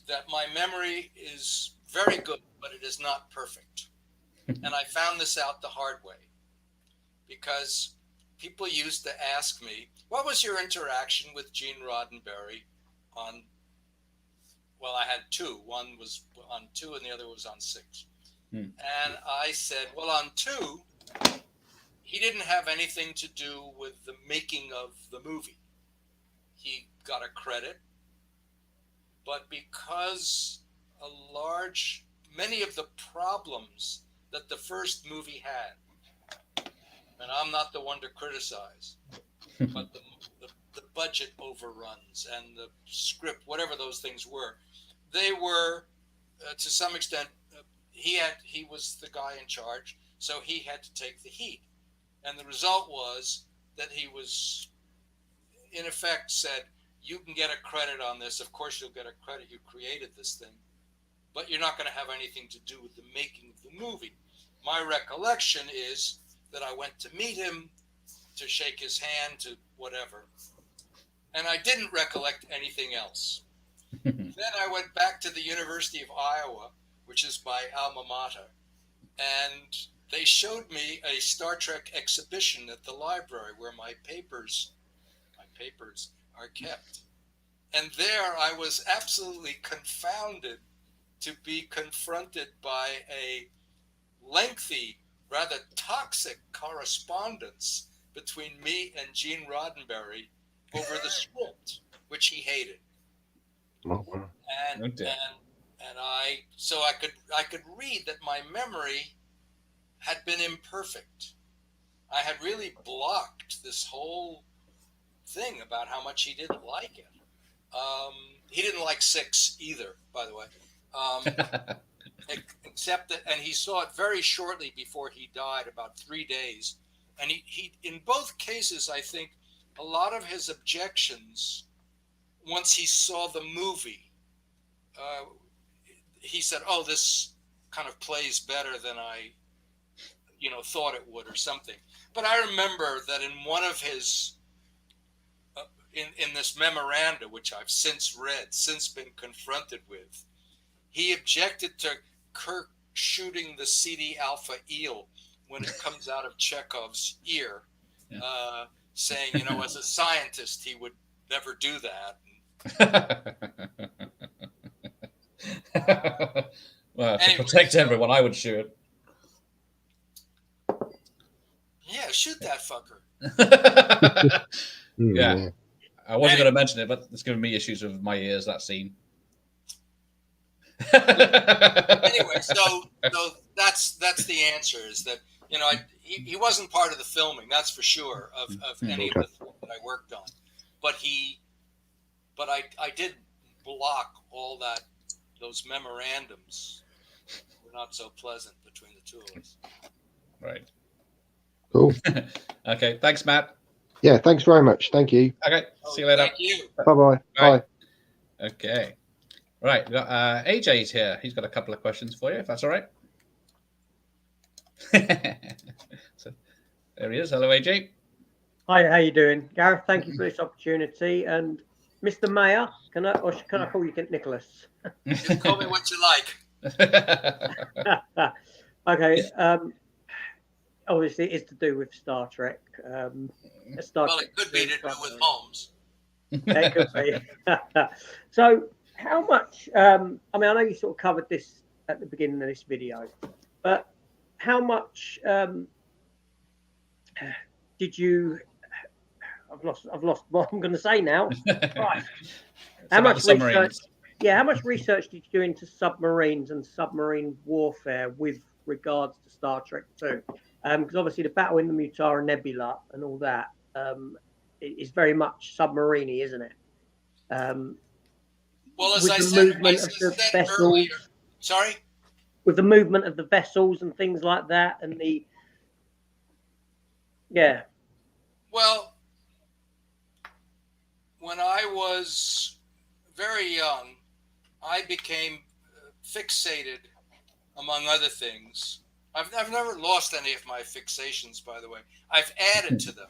that my memory is very good, but it is not perfect. And I found this out the hard way, because people used to ask me, what was your interaction with Gene Roddenberry on, well, I had two. One was on 2 and the other was on 6. And I said, well, on 2, he didn't have anything to do with the making of the movie. He got a credit, but because many of the problems that the first movie had, and I'm not the one to criticize, but the budget overruns and the script, whatever those things were, they were to some extent, he was the guy in charge, so he had to take the heat. And the result was that he was, in effect, said, you can get a credit on this. Of course, you'll get a credit. You created this thing, but you're not going to have anything to do with the making of the movie. My recollection is that I went to meet him, to shake his hand, to whatever, and I didn't recollect anything else. Then I went back to the University of Iowa, which is my alma mater, and they showed me a Star Trek exhibition at the library where my papers are kept. And there I was absolutely confounded to be confronted by a lengthy, rather toxic correspondence between me and Gene Roddenberry over the script, which he hated. Oh, wow. And I could read that my memory had been imperfect. I had really blocked this whole thing about how much he didn't like it. He didn't like 6 either, by the way. Except that, and he saw it very shortly before he died, about 3 days. And he in both cases, I think a lot of his objections, once he saw the movie, he said, oh, this kind of plays better than I thought it would, or something. But I remember that in one of his in this memoranda, which I've since been confronted with, he objected to Kirk shooting the CD Alpha eel when it comes out of Chekhov's ear, saying, as a scientist, he would never do that. Well, to anyway, protect everyone, I would shoot. Yeah, shoot that fucker. Yeah. I wasn't going to mention it, but it's giving me issues with my ears, that scene. Anyway, so that's the answer, is that, he wasn't part of the filming, that's for sure, of any of the films that I worked on. But I did block all those memorandums. Were not so pleasant between the two of us. Right. Cool. Okay. Thanks, Matt. Yeah, thanks very much. Thank you. Okay. See you later. Thank you. Bye-bye. Bye. Okay. Right. We've got AJ's here. He's got a couple of questions for you, if that's all right. So, there he is. Hello, AJ. Hi, how you doing, Gareth? Thank you for this opportunity. And Mr. Meyer, can I call you Nicholas? You can call me what you like. Okay. Obviously, it's to do with Star Trek. Well, it could be to do with Holmes. It could be. So, how much? I know you sort of covered this at the beginning of this video, but how much did you? I've lost what I'm going to say now. Right. How much research? Yeah, how much research did you do into submarines and submarine warfare with regards to Star Trek 2? Because obviously the battle in the Mutara Nebula and all that is very much submarine-y, isn't it? Well, as I said earlier, sorry? With the movement of the vessels and things like that, and yeah. Well, when I was very young, I became fixated, among other things. I've never lost any of my fixations, by the way. I've added to them.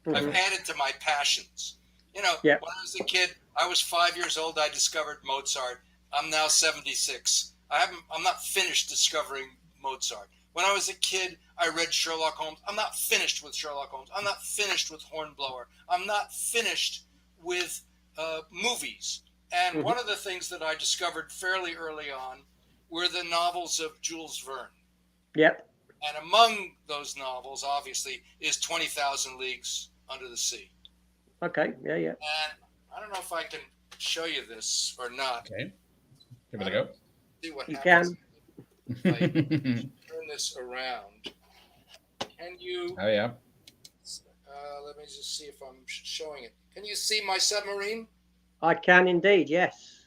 Mm-hmm. I've added to my passions. When I was a kid, I was 5 years old. I discovered Mozart. I'm now 76. I'm not finished discovering Mozart, When I was a kid, I read Sherlock Holmes. I'm not finished with Sherlock Holmes. I'm not finished with Hornblower. I'm not finished with movies. And one of the things that I discovered fairly early on were the novels of Jules Verne. Yep. And among those novels, obviously, is 20,000 Leagues Under the Sea. Okay. Yeah. Yeah. And I don't know if I can show you this or not. Okay. Give it a go. See what You happens can. if I turn this around. Can you? Oh yeah. Let me just see if I'm showing it. Can you see my submarine? I can indeed. Yes.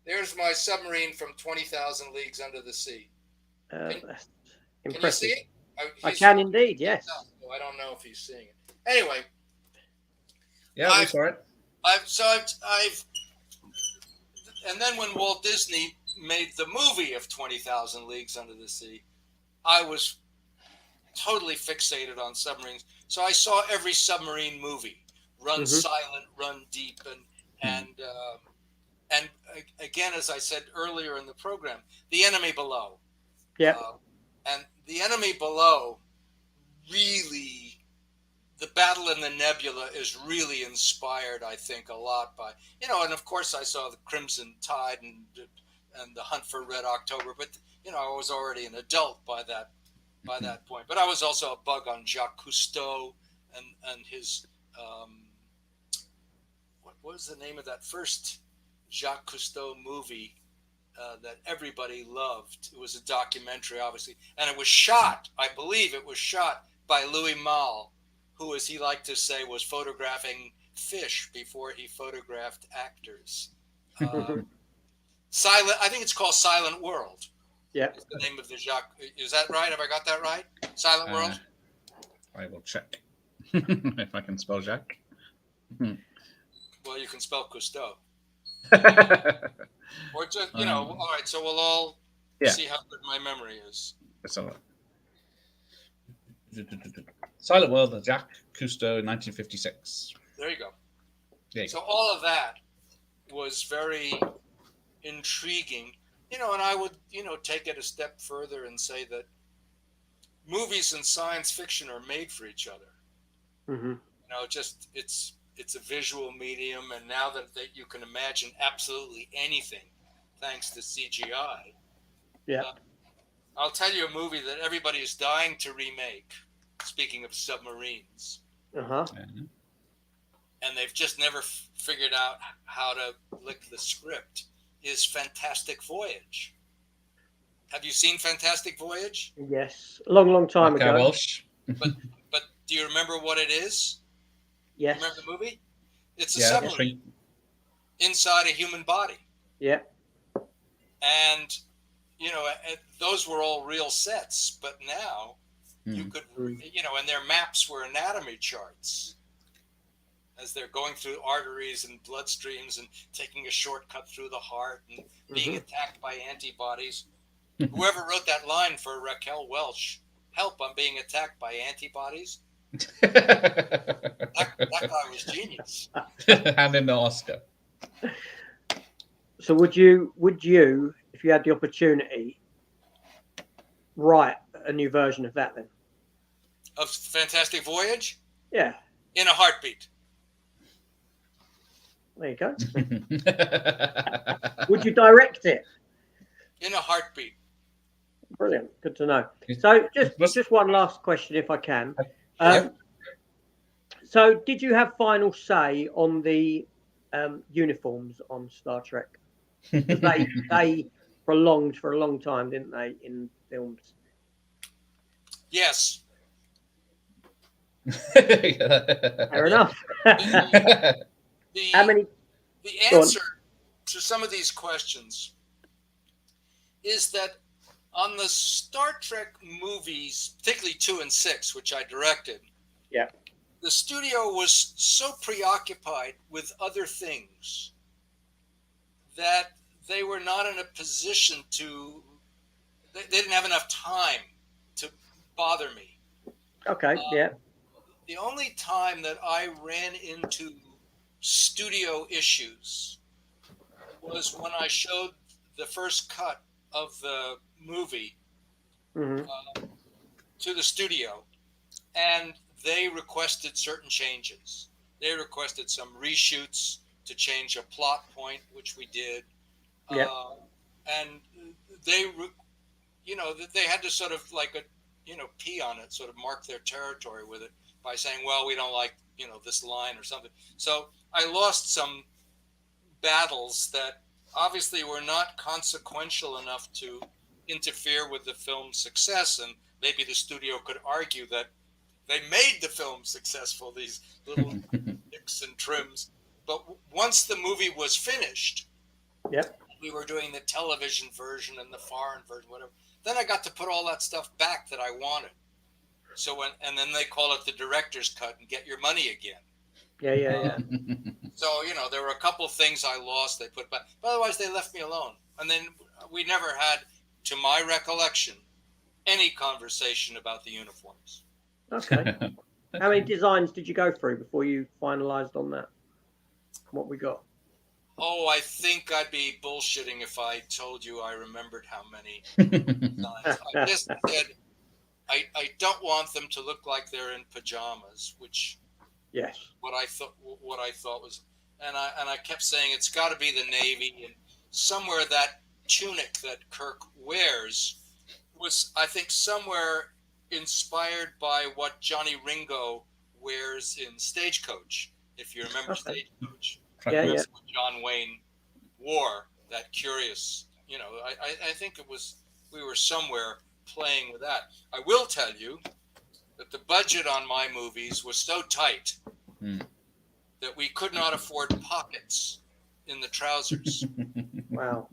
There's my submarine from 20,000 Leagues Under the Sea. That's Can you impressive. see it? I can indeed. Yes. I don't know if he's seeing it. Anyway. Yeah, we saw it. I've and then when Walt Disney made the movie of 20,000 Leagues Under the Sea, I was totally fixated on submarines. So I saw every submarine movie, Run Silent, Run Deep, and again, as I said earlier in the program, The Enemy Below. Yeah. And The Enemy Below really, the Battle in the Nebula is really inspired, I think, a lot by, and of course I saw The Crimson Tide and The Hunt for Red October, but, I was already an adult by that point. But I was also a bug on Jacques Cousteau and his, what was the name of that first Jacques Cousteau movie that everybody loved? It was a documentary, obviously, and it was shot, I believe it was shot by Louis Malle, who, as he liked to say, was photographing fish before he photographed actors. I think it's called Silent World. Yeah. Is the name of the Jacques. Is that right? Have I got that right? Silent World? I will check if I can spell Jacques. Well, you can spell Cousteau. Or just, all right, so we'll all see how good my memory is. It's all right. Silent World of Jacques Cousteau, 1956. There you go. Yeah. So all of that was very intriguing, and I would, take it a step further and say that movies and science fiction are made for each other. Mm-hmm. Just it's a visual medium, and now that you can imagine absolutely anything thanks to CGI. Yeah. I'll tell you a movie that everybody is dying to remake. Speaking of submarines. Uh-huh. And they've just never figured out how to lick the script, is Fantastic Voyage. Have you seen Fantastic Voyage? Yes. A long time ago. Welsh. But do you remember what it is? Yes. Remember the movie? It's a submarine inside a human body. Yeah. And, those were all real sets. But now you could, and their maps were anatomy charts as they're going through arteries and bloodstreams and taking a shortcut through the heart and being attacked by antibodies. Whoever wrote that line for Raquel Welch, help, I'm being attacked by antibodies. that guy was genius. Hand in the Oscar. So would you, if you had the opportunity, write a new version of that then? Of Fantastic Voyage? Yeah. In a heartbeat. There you go. Would you direct it? In a heartbeat. Brilliant. Good to know. So just one last question, if I can. So did you have final say on the uniforms on Star Trek? They prolonged for a long time, didn't they, in films? Yes. Fair enough. How many? The answer to some of these questions is that on the Star Trek movies, particularly 2 and 6, which I directed, the studio was so preoccupied with other things that they were not in a position to, they didn't have enough time to bother me. Okay, The only time that I ran into studio issues was when I showed the first cut of the movie to the studio, and they requested certain changes. They requested some reshoots to change a plot point, which we did. Yeah. And they, they had to sort of pee on it, sort of mark their territory with it by saying, well, we don't like, this line or something. So I lost some battles that obviously were not consequential enough to interfere with the film's success. And maybe the studio could argue that they made the film successful, these little nicks and trims. But once the movie was finished, Yep. we were doing the television version and the foreign version, whatever. Then I got to put all that stuff back that I wanted. So and then they call it the director's cut and get your money again. Yeah. So, there were a couple of things I lost they put back. But otherwise, they left me alone. And then we never had, to my recollection, any conversation about the uniforms. Okay. How many designs did you go through before you finalised on that? What we got? Oh, I think I'd be bullshitting if I told you I remembered how many designs. I just said I don't want them to look like they're in pajamas, which Yes. what I thought was, and I kept saying it's got to be the Navy, and somewhere that tunic that Kirk wears was, I think, somewhere inspired by what Johnny Ringo wears in Stagecoach, if you remember Stagecoach. Yeah. That's what John Wayne wore, that curious, I think we were somewhere playing with that. I will tell you that the budget on my movies was so tight that we could not afford pockets in the trousers. Wow.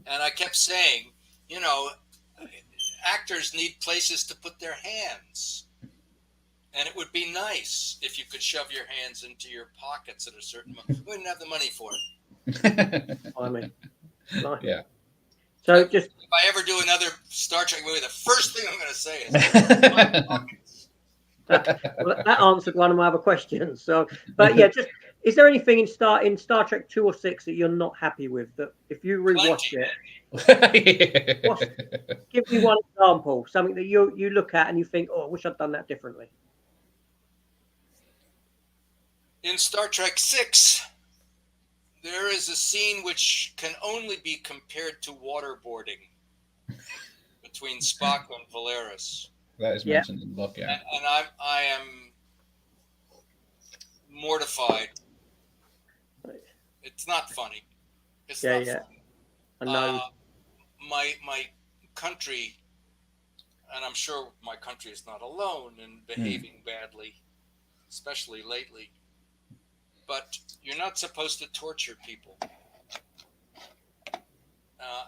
And I kept saying, actors need places to put their hands. And it would be nice if you could shove your hands into your pockets at a certain moment. We didn't have the money for it. I mean, nice. Yeah. So just if I ever do another Star Trek movie, the first thing I'm going to say is my pockets. well, that answered one of my other questions. So, but yeah, just is there anything in Star Trek 2 or 6 that you're not happy with? That if you rewatch it, give me one example, something that you look at and you think, oh, I wish I'd done that differently. In Star Trek 6, there is a scene which can only be compared to waterboarding between Spock and Valeris. That is mentioned in the book, yeah. And I am mortified. It's not funny. It's not funny. I know. My country, and I'm sure my country is not alone in behaving badly, especially lately. But you're not supposed to torture people.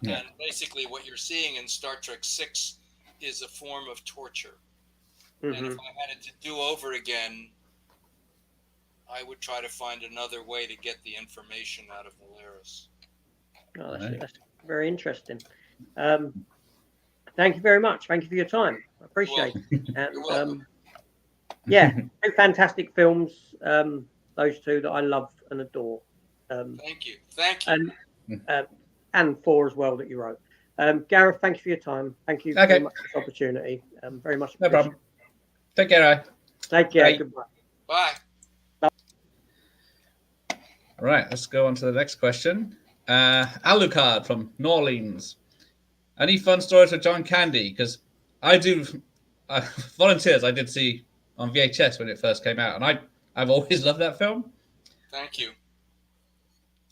And basically what you're seeing in Star Trek 6 is a form of torture. And if I had it to do over again, I would try to find another way to get the information out of Valeris. Oh, that's very interesting. Thank you very much. Thank you for your time. I appreciate it. And, You're welcome. Two fantastic films. Those two that I love and adore. Thank you. And 4 as well that you wrote. Gareth, thank you for your time. Thank you very much for this opportunity. Very much appreciated. No problem. Take care, Eye. Take care. Bye. Goodbye. Bye. All right, let's go on to the next question. Alucard from New Orleans. Any fun stories with John Candy? Because I do Volunteers. I did see on VHS when it first came out, and I've always loved that film. Thank you.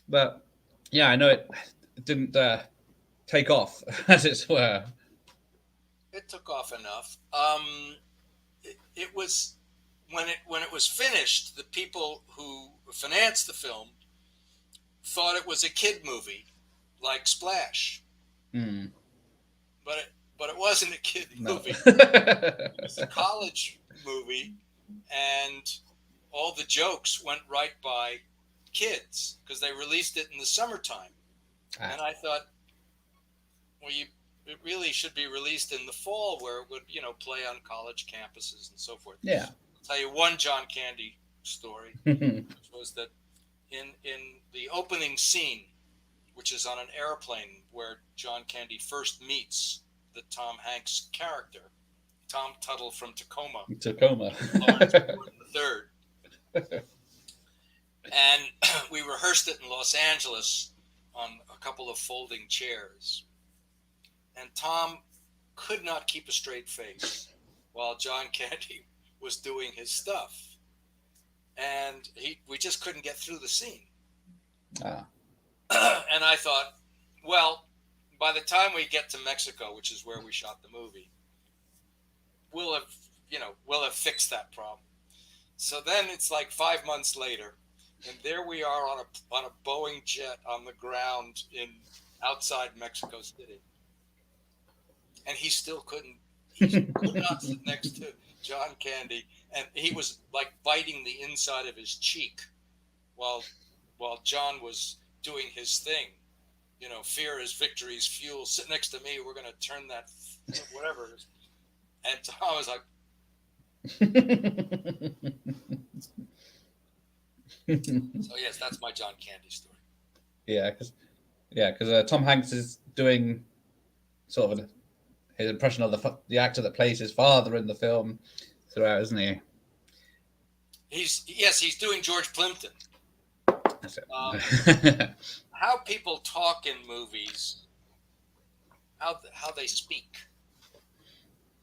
But yeah, I know it didn't take off, as it were. It took off enough. It was when it was finished, the people who financed the film thought it was a kid movie, like Splash. But it wasn't a kid movie. It was a college movie, and all the jokes went right by kids because they released it in the summertime. And I thought, well, it really should be released in the fall where it would, play on college campuses and so forth. Yeah. I'll tell you one John Candy story, which was that in the opening scene, which is on an airplane where John Candy first meets the Tom Hanks character, Tom Tuttle from Tacoma. Tacoma. The third. And we rehearsed it in Los Angeles on a couple of folding chairs. And Tom could not keep a straight face while John Candy was doing his stuff. And we just couldn't get through the scene. Ah. And I thought, well, by the time we get to Mexico, which is where we shot the movie, we'll have fixed that problem. So then it's like 5 months later, and there we are on a Boeing jet on the ground outside Mexico City, and he could not sit next to John Candy, and he was like biting the inside of his cheek while John was doing his thing. Fear is victory's fuel. Sit next to me. We're going to turn that, whatever it is. And Tom was like, so yes, that's my John Candy story. Yeah, because Tom Hanks is doing sort of his impression of the actor that plays his father in the film throughout, isn't he? He's doing George Plimpton. That's it. How people talk in movies, how they speak,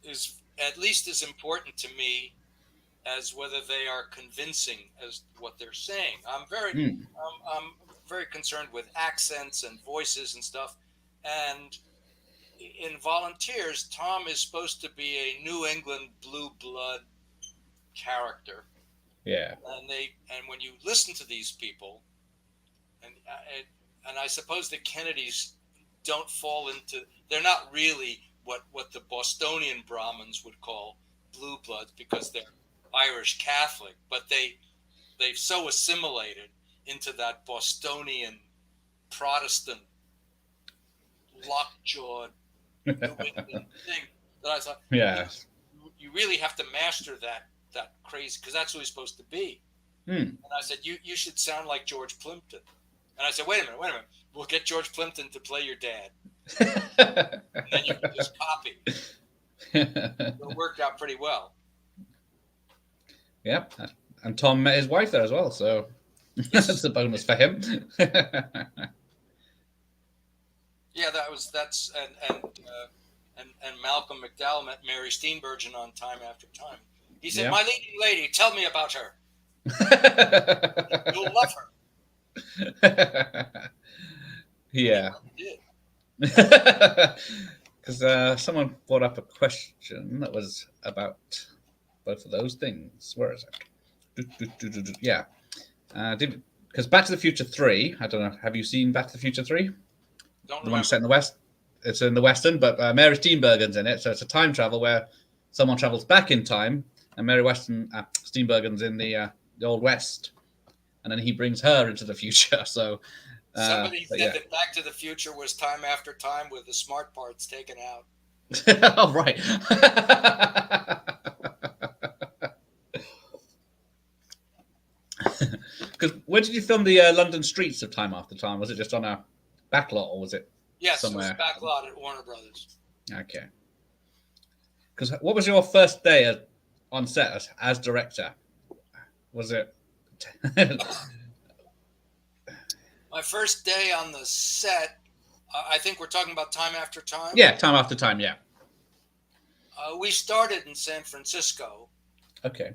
is at least as important to me as whether they are convincing as what they're saying. I'm very concerned with accents and voices and stuff. And in Volunteers, Tom is supposed to be a New England blue blood character. Yeah. And when you listen to these people, and I suppose the Kennedys don't fall into, they're not really what the Bostonian Brahmins would call blue bloods because they're Irish Catholic, but they've so assimilated into that Bostonian Protestant lockjawed New England thing that I thought, yeah, you really have to master that crazy, because that's who he's supposed to be. And I said, you should sound like George Plimpton. And I said, wait a minute, we'll get George Plimpton to play your dad. And then you can just copy. It worked out pretty well. Yep, and Tom met his wife there as well, so that's a bonus for him. Yeah, that's and Malcolm McDowell met Mary Steenburgen on Time After Time. He said, "My leading lady, tell me about her. You'll love her." Yeah. Because someone brought up a question that was about both of those things. Where is it? Yeah. Because Back to the Future 3, I don't know, have you seen Back to the Future 3? Don't the one set in the West. It's in the Western, but Mary Steenburgen's in it, so it's a time travel where someone travels back in time, and Mary Steenburgen's in the Old West, and then he brings her into the future. So somebody said that Back to the Future was Time After Time with the smart parts taken out. Oh, right. Because where did you film the London streets of Time After Time? Was it just on a backlot, or was it somewhere? It was backlot at Warner Brothers. Okay. Because what was your first day on set as director? Was it? My first day on the set, I think we're talking about Time After Time. Yeah, Time After Time. Yeah. We started in San Francisco. Okay.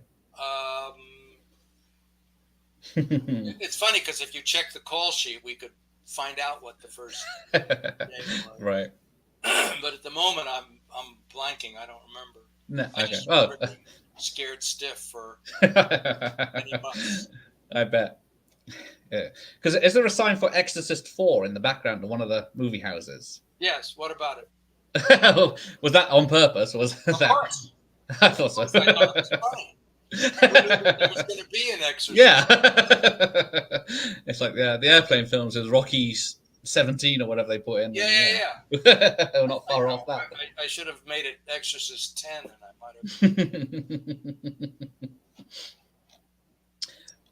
It's funny because if you check the call sheet, we could find out what the first day was. Right. But at the moment, I'm blanking. I don't remember. No. I just remember being scared stiff for many months. I bet. Yeah. Because is there a sign for Exorcist 4 in the background of one of the movie houses? Yes. What about it? Was that on purpose? Of course. I thought so. I thought it was funny. There was going to be an Exorcist. Yeah. It's like the airplane films with Rocky 17 or whatever they put in. Yeah. We're not far off that. I should have made it Exorcist 10, and I might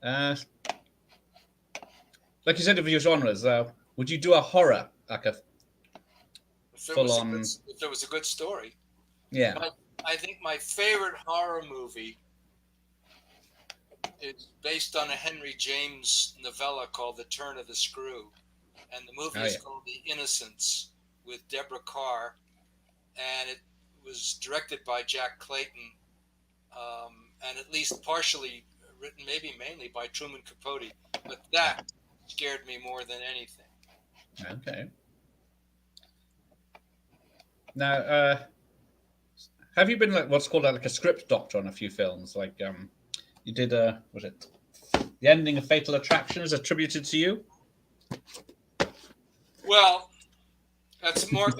have. Like you said of your genres, would you do a horror, like a full-on? If there was a good story. Yeah. I think my favorite horror movie is based on a Henry James novella called The Turn of the Screw. And the movie is called The Innocents with Deborah Carr. And it was directed by Jack Clayton, and at least partially written, maybe mainly by Truman Capote. But that scared me more than anything. Okay. Now, have you been like what's called like a script doctor on a few films? Like you did, was it the ending of Fatal Attraction is attributed to you? Well, it's more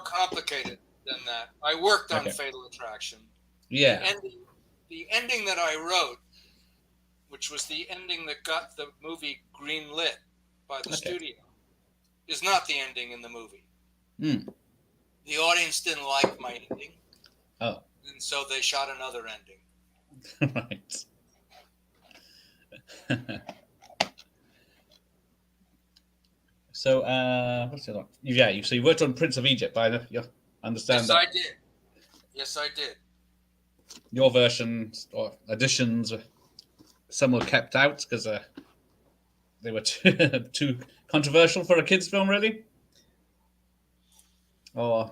complicated than that. I worked on Fatal Attraction. Yeah. The ending that I wrote, which was the ending that got the movie greenlit by the studio, is not the ending in the movie. Mm. The audience didn't like my ending. Oh. And so they shot another ending. Right. So, what's the other one? Yeah, so you worked on Prince of Egypt, I understand Yes, that. I did. Yes, I did. Your versions or additions, some were kept out because they were too controversial for a kids' film, really? Or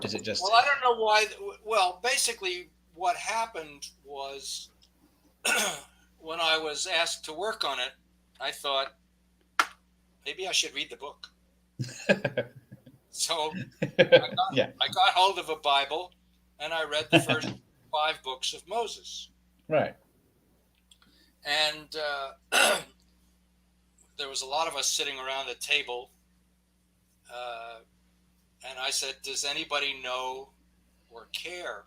is it just... Well, I don't know why. Well, basically what happened was when I was asked to work on it, I thought, maybe I should read the book. So I got hold of a Bible and I read the first 5 books of Moses. Right. And there was a lot of us sitting around a table. And I said, does anybody know or care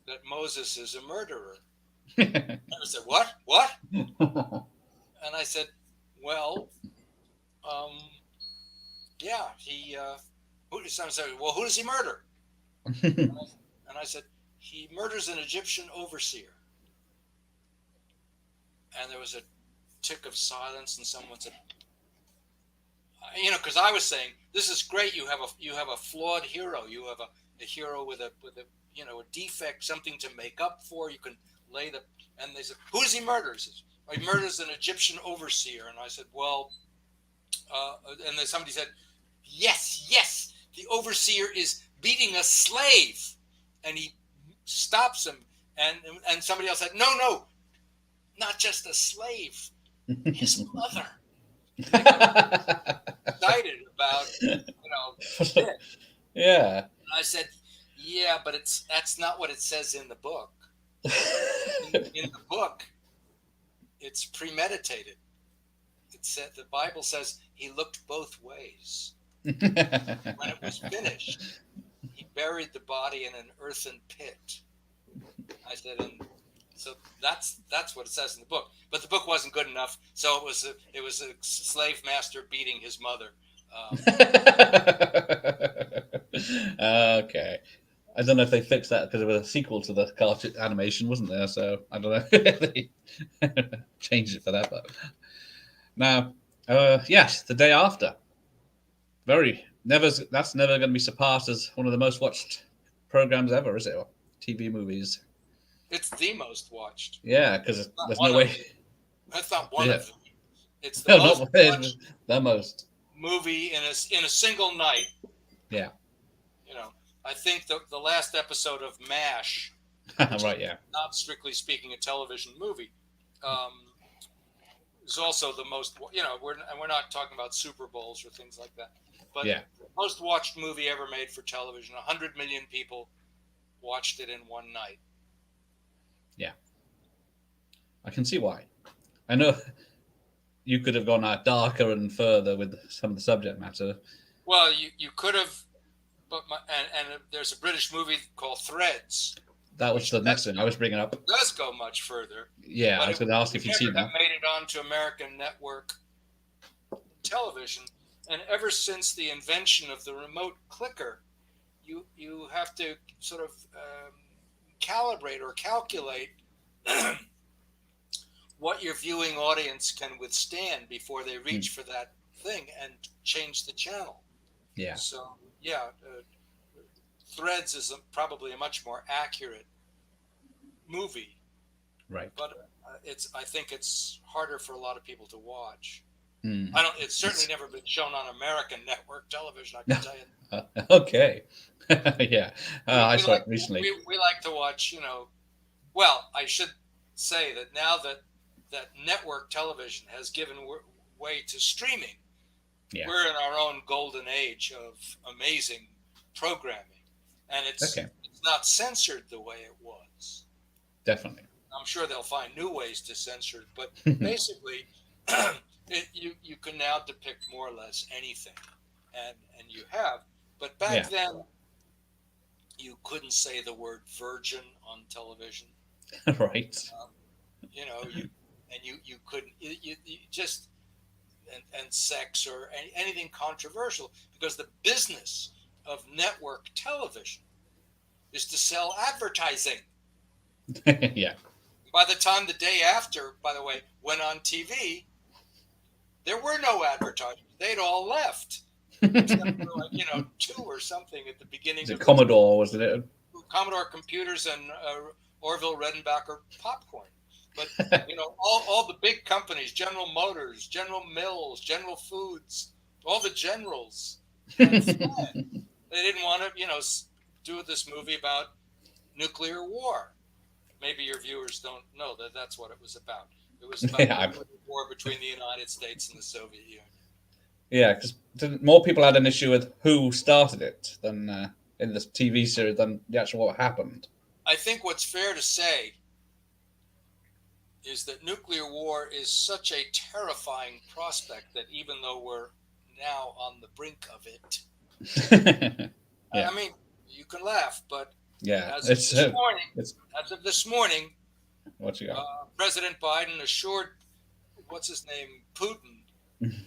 that Moses is a murderer? And I said, what? What? And I said, well, yeah, he, someone said, well, who does he murder? And I said, he murders an Egyptian overseer. And there was a tick of silence, and someone said, because I was saying, this is great. You have a flawed hero. You have a hero with a a defect, something to make up for. You can lay the. And they said, who does he murder? He says, he murders an Egyptian overseer. And I said, well, and then somebody said, yes, the overseer is beating a slave, and he stops him. And somebody else said, no, not just a slave, his mother. Excited about it. Yeah. And I said, yeah, but that's not what it says in the book. In the book, it's premeditated. It said the Bible says he looked both ways. When it was finished, he buried the body in an earthen pit. I said, and so that's what it says in the book. But the book wasn't good enough, so it was a slave master beating his mother. Okay. I don't know if they fixed that because there was a sequel to the cartoon animation, wasn't there? So I don't know if they changed it for that. But now, yes, The Day After. That's never going to be surpassed as one of the most watched programs ever, is it? Or TV movies. It's the most watched. Yeah, because there's no way. That's not one of them. It's the most watched the most movie in a single night. Yeah. I think the last episode of MASH, right? Yeah. Not strictly speaking a television movie, is also the most. We're not talking about Super Bowls or things like that. But the most watched movie ever made for television. 100 million people watched it in one night. Yeah. I can see why. I know you could have gone out darker and further with some of the subject matter. Well, you could have, but there's a British movie called Threads. That was the next thing I was bringing up. It does go much further. Yeah, I was going to ask if you'd seen that. It made it onto American network television, and ever since the invention of the remote clicker, you have to sort of calibrate or calculate what your viewing audience can withstand before they reach for that thing and change the channel. Yeah. So Threads is probably a much more accurate movie, Right. but I think it's harder for a lot of people to watch. Mm. It's certainly never been shown on American network television, I can tell you. Okay. Yeah. I saw it like, recently. we like to watch, well, I should say that now that network television has given way to streaming, Yeah. we're in our own golden age of amazing programming, and it's not censored the way it was. Definitely. I'm sure they'll find new ways to censor it, but basically, you can now depict more or less anything, and you have. But back then, you couldn't say the word virgin on television. Right. You couldn't you just and sex or anything controversial, because the business of network television is to sell advertising. Yeah. By the time the day after, by the way, went on TV, there were no advertisers. They'd all left. Except for 2 or something at the beginning. Is it Commodore, wasn't it? Commodore computers and Orville Redenbacher popcorn. But all the big companies, General Motors, General Mills, General Foods, all the generals had fled. They didn't want to do this movie about nuclear war. Maybe your viewers don't know that that's what it was about. It was about the war between the United States and the Soviet Union. Yeah, because more people had an issue with who started it than in this TV series than the actual what happened. I think what's fair to say is that nuclear war is such a terrifying prospect that even though we're now on the brink of it, Yeah. I mean, you can laugh, but yeah, as of this morning, what you got? President Biden assured, what's his name, Putin,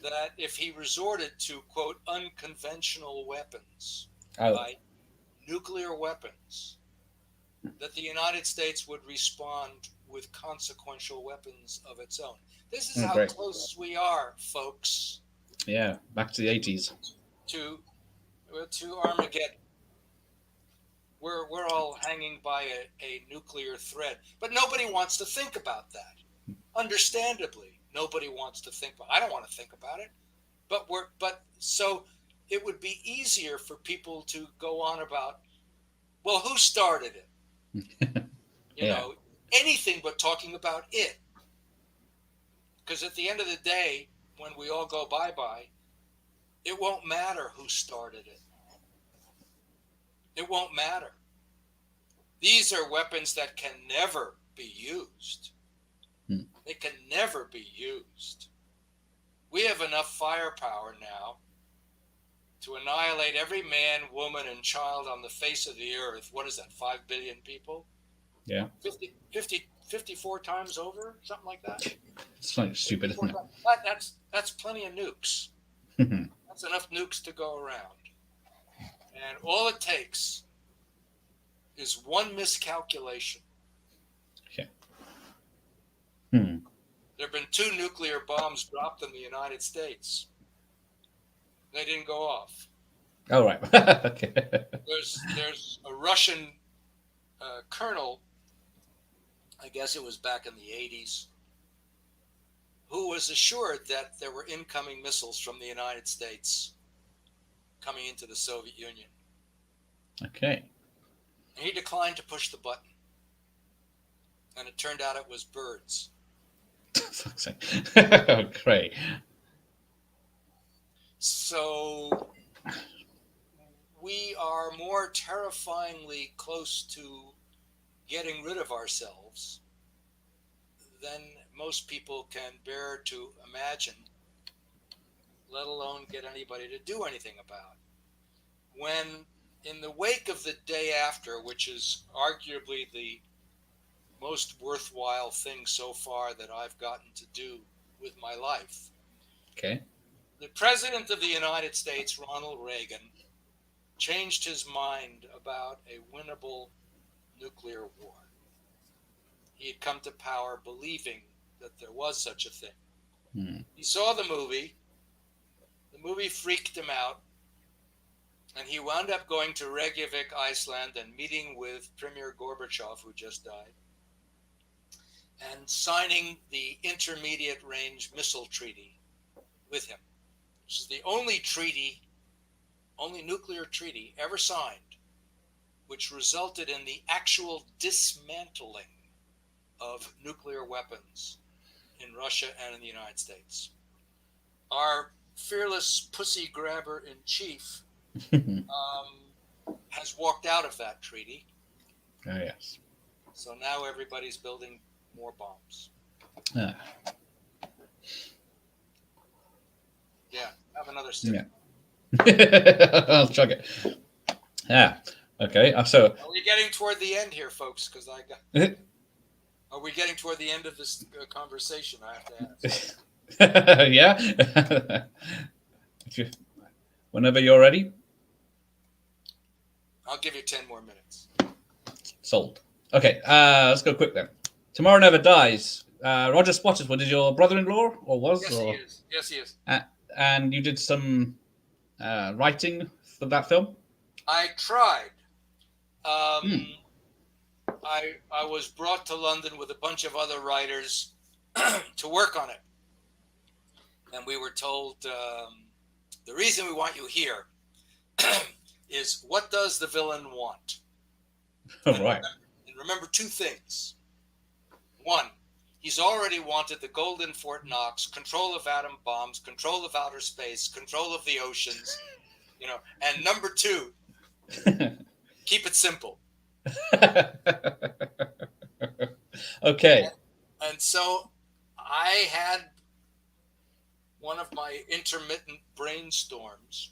that if he resorted to, quote, unconventional weapons, like nuclear weapons, that the United States would respond with consequential weapons of its own. This is how close we are, folks. Yeah, back to the 80s. To Armageddon. We're all hanging by a nuclear thread, but nobody wants to think about that. Understandably, nobody wants to think about it. I don't want to think about it, but so it would be easier for people to go on about, well, who started it? Anything but talking about it. Because at the end of the day, when we all go bye-bye, it won't matter who started it. It won't matter. These are weapons that can never be used. They can never be used. We have enough firepower now to annihilate every man, woman, and child on the face of the earth. What is that, 5 billion people? Yeah. 54 times over? Something like that? It's like stupid, isn't it? That's plenty of nukes. That's enough nukes to go around. And all it takes is one miscalculation. Okay. There have been 2 nuclear bombs dropped in the United States. They didn't go off. Oh, right. Okay. There's a Russian colonel, I guess it was back in the 80s, who was assured that there were incoming missiles from the United States coming into the Soviet Union. Okay. And he declined to push the button. And it turned out it was birds. Oh, great. So we are more terrifyingly close to getting rid of ourselves than most people can bear to imagine, let alone get anybody to do anything about. When in the wake of the day after, which is arguably the most worthwhile thing so far that I've gotten to do with my life, Okay. the President of the United States, Ronald Reagan, changed his mind about a winnable nuclear war. He had come to power believing that there was such a thing. He saw the movie freaked him out, And he wound up going to Reykjavik, Iceland, and meeting with Premier Gorbachev, who just died, and signing the Intermediate Range Missile Treaty with him. This is the only nuclear treaty ever signed, which resulted in the actual dismantling of nuclear weapons in Russia and in the United States. Our fearless pussy grabber in chief has walked out of that treaty. Oh, yes. So now everybody's building more bombs. Ah. Yeah, have another sip. Yeah. I'll chug it. Yeah. Okay. So. Are we getting toward the end here, folks? Because I got. Are we getting toward the end of this conversation? I have to ask. Yeah. Whenever you're ready. I'll give you 10 more minutes. Sold. Okay. Let's go quick then. Tomorrow Never Dies. Roger Spottiswoode is your brother-in-law, or was? Yes, or? he is. Yes, he is. And you did some writing for that film? I tried. I was brought to London with a bunch of other writers to work on it. And we were told, the reason we want you here is, what does the villain want? Right. And remember two things. One, he's already wanted the Golden Fort Knox, control of atom bombs, control of outer space, control of the oceans, And number two, keep it simple. Okay. And so I had one of my intermittent brainstorms,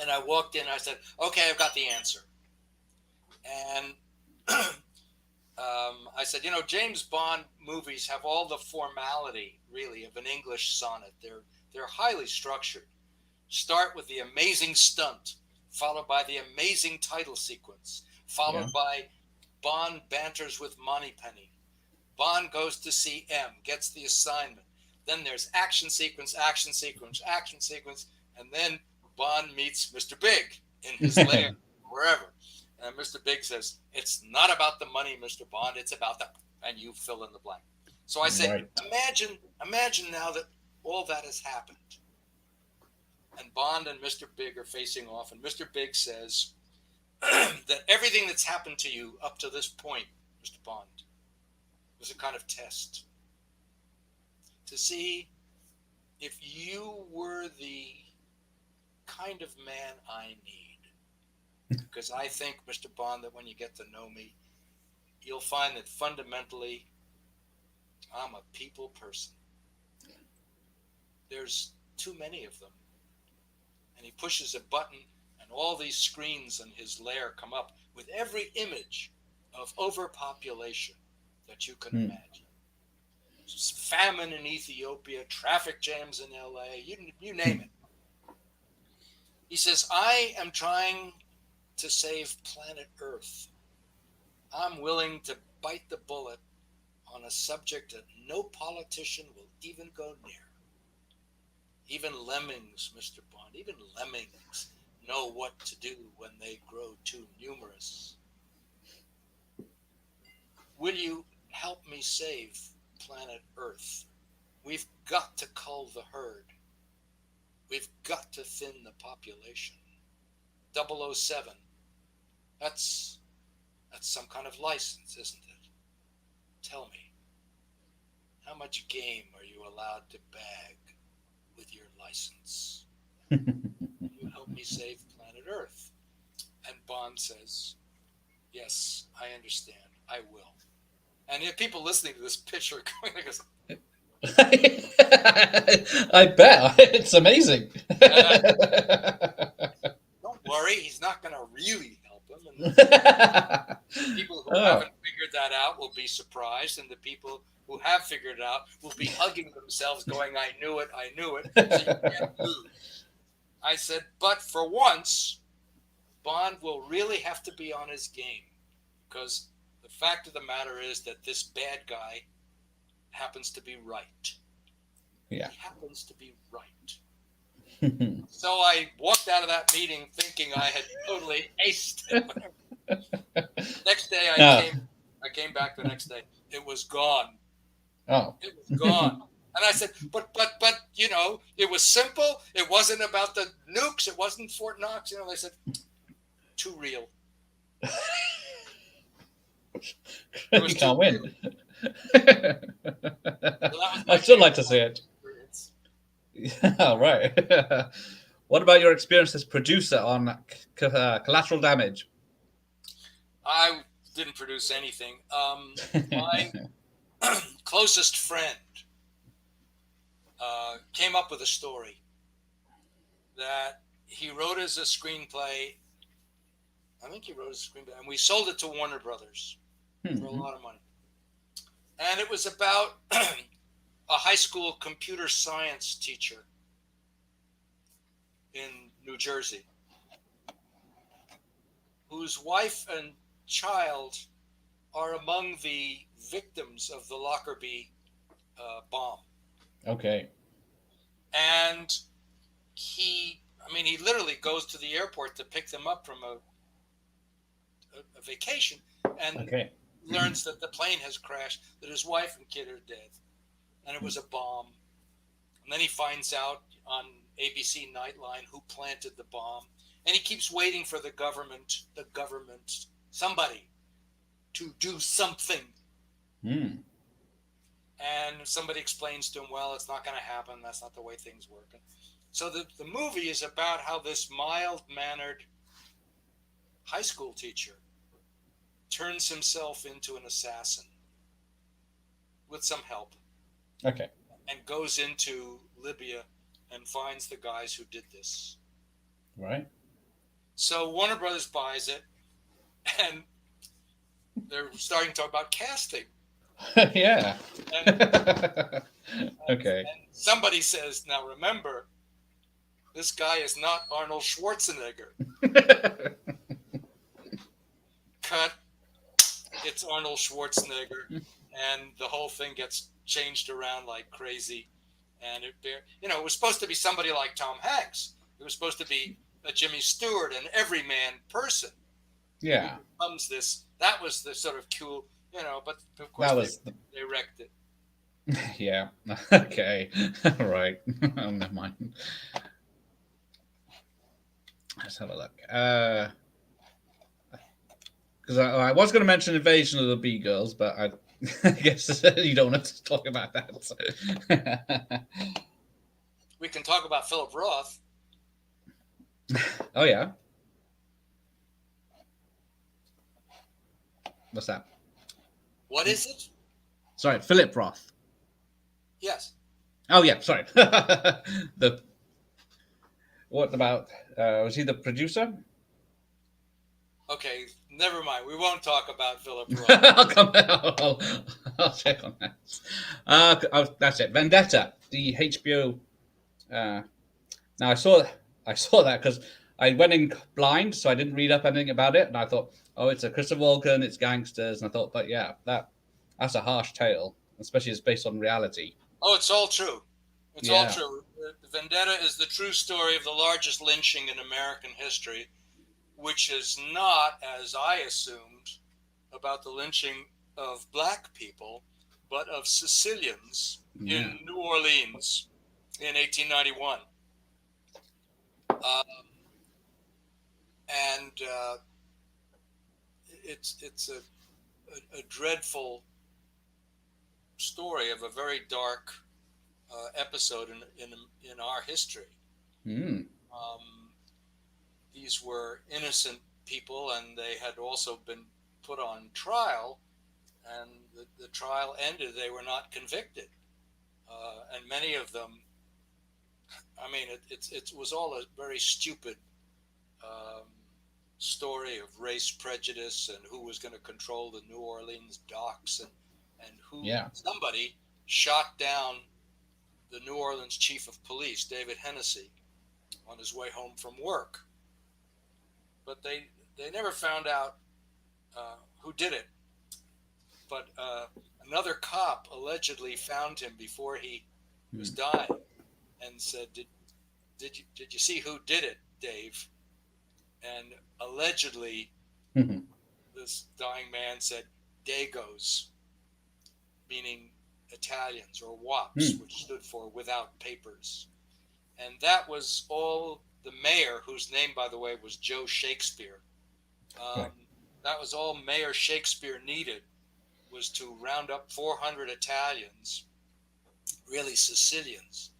and I walked in, I said, okay, I've got the answer. And I said, James Bond movies have all the formality, really, of an English sonnet. They're highly structured. Start with the amazing stunt, followed by the amazing title sequence, followed by Bond banters with Moneypenny. Bond goes to see M, gets the assignment. Then there's action sequence, action sequence, action sequence, and then Bond meets Mr. Big in his lair, wherever. And Mr. Big says, it's not about the money, Mr. Bond, it's about the... And you fill in the blank. So I say, imagine now that all that has happened. And Bond and Mr. Big are facing off, and Mr. Big says that everything that's happened to you up to this point, Mr. Bond, was a kind of test to see if you were the kind of man I need. Because I think, Mr. Bond, that when you get to know me, you'll find that fundamentally I'm a people person. There's too many of them. And he pushes a button, and all these screens in his lair come up with every image of overpopulation that you can imagine. Famine in Ethiopia, traffic jams in LA, you name it. He says, I am trying to save planet Earth. I'm willing to bite the bullet on a subject that no politician will even go near. Even lemmings, Mr. Bond, even lemmings know what to do when they grow too numerous. Will you help me save planet Earth? We've got to cull the herd. We've got to thin the population. 007, that's some kind of license, isn't it? Tell me, how much game are you allowed to bag with your license? You help me save planet Earth. And Bond says, yes, I understand, I will. And if people listening to this pitch are going like this, I bet. It's amazing. don't worry, he's not going to really help him. And people who haven't figured that out will be surprised, and the people who have figured it out will be hugging themselves going, I knew it, so you can't lose. I said, but for once, Bond will really have to be on his game, because the fact of the matter is that this bad guy happens to be right. Yeah. He happens to be right. So I walked out of that meeting thinking I had totally aced it. Next day I came back the next day. It was gone. Oh. It was gone. And I said, but, you know, it was simple. It wasn't about the nukes. It wasn't Fort Knox. You know, they said, too real. You can't win. Well, I'd still like to see it. All right. What about your experience as producer on Collateral Damage? I didn't produce anything. My closest friend came up with a story that he wrote as a screenplay. I think he wrote as a screenplay, and we sold it to Warner Brothers for a lot of money. And it was about a high school computer science teacher in New Jersey whose wife and child are among the victims of the Lockerbie bomb. Okay. And he literally goes to the airport to pick them up from a vacation and learns that the plane has crashed, that his wife and kid are dead, and it was a bomb. And then he finds out on ABC Nightline who planted the bomb, and he keeps waiting for the government, somebody to do something. And somebody explains to him, well, it's not going to happen. That's not the way things work. So the movie is about how this mild-mannered high school teacher turns himself into an assassin with some help. Okay. And goes into Libya and finds the guys who did this. Right. So Warner Brothers buys it, and they're starting to talk about casting. Yeah. Okay. And somebody says, now remember, this guy is not Arnold Schwarzenegger. Cut. It's Arnold Schwarzenegger. And the whole thing gets changed around like crazy. And it was supposed to be somebody like Tom Hanks. It was supposed to be a Jimmy Stewart, an everyman person. Yeah. Becomes this. That was the sort of cool, but of course they wrecked it. Yeah. Okay. All right. Oh, never mind. Let's have a look. Because I was going to mention Invasion of the Bee Girls, but I guess you don't want to talk about that. So. We can talk about Philip Roth. Oh, yeah. What's that? What is it? Sorry, Philip Roth. Yes. Oh, yeah, sorry. What about, was he the producer? Okay, never mind. We won't talk about Philip Roth. I'll check on that. That's it. Vendetta, the HBO. Now I saw that because I went in blind, so I didn't read up anything about it, and I thought, oh, it's a Christopher Walken, it's gangsters, and I thought, but yeah, that's a harsh tale, especially it's based on reality. Oh, it's all true. It's all true. Vendetta is the true story of the largest lynching in American history, which is not, as I assumed, about the lynching of black people, but of Sicilians in New Orleans in 1891. It's a dreadful story of a very dark episode in our history. These were innocent people, and they had also been put on trial, and the trial ended. They were not convicted, and many of them. I mean, it was all a very stupid story of race prejudice and who was going to control the New Orleans docks, and who somebody shot down the New Orleans chief of police, David Hennessy, on his way home from work. But they never found out who did it. But another cop allegedly found him before he was dying and said, did you see who did it, Dave? And allegedly, this dying man said Dagos, meaning Italians, or WAPs, which stood for without papers. And that was all the mayor, whose name, by the way, was Joe Shakespeare. That was all Mayor Shakespeare needed, was to round up 400 Italians, really Sicilians,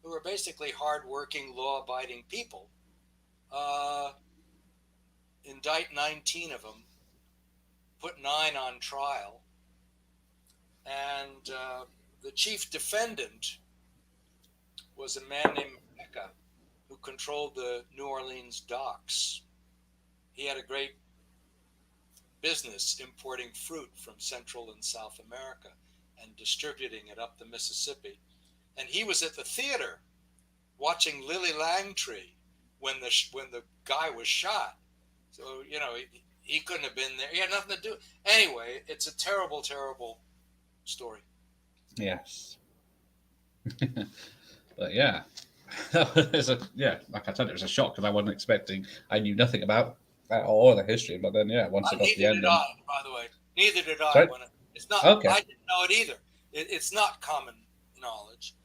who were basically hardworking, law-abiding people, indict 19 of them, put 9 on trial, and the chief defendant was a man named Becca, who controlled the New Orleans docks. He had a great business importing fruit from Central and South America and distributing it up the Mississippi. And he was at the theater watching Lily Langtry when the guy was shot. So, you know, he couldn't have been there. He had nothing to do. Anyway, it's a terrible, terrible story. Yes. But yeah. Like I said, it was a shock because I wasn't expecting. I knew nothing about that or the history, but then once it got to the end. Neither did I, by the way. Neither did I. Sorry? It's not. Okay. I didn't know it either. It's not common knowledge.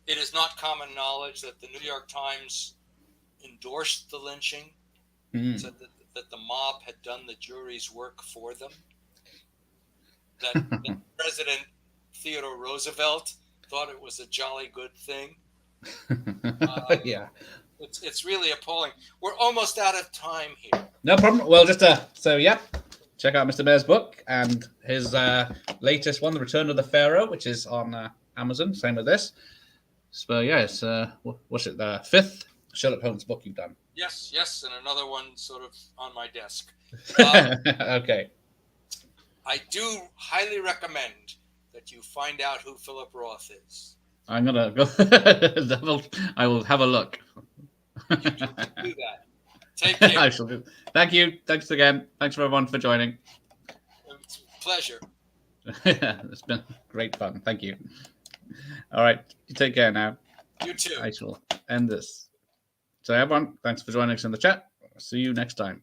It is not common knowledge that the New York Times endorsed the lynching, said that the mob had done the jury's work for them, that President Theodore Roosevelt thought it was a jolly good thing. Yeah. It's really appalling. We're almost out of time here. No problem. Well, just check out Mr. Meyer's book and his latest one, The Return of the Pharaoh, which is on Amazon. Same with this. So it's what's it? The 5th Sherlock Holmes book you've done. Yes, and another one sort of on my desk. Okay. I do highly recommend that you find out who Philip Roth is. I'm gonna go. I will have a look. You do that. Take care. I shall do. Thank you. Thanks again. Thanks for everyone for joining. It's a pleasure. It's been great fun. Thank you. All right. You take care now. You too. I shall end this. So everyone, thanks for joining us in the chat. See you next time.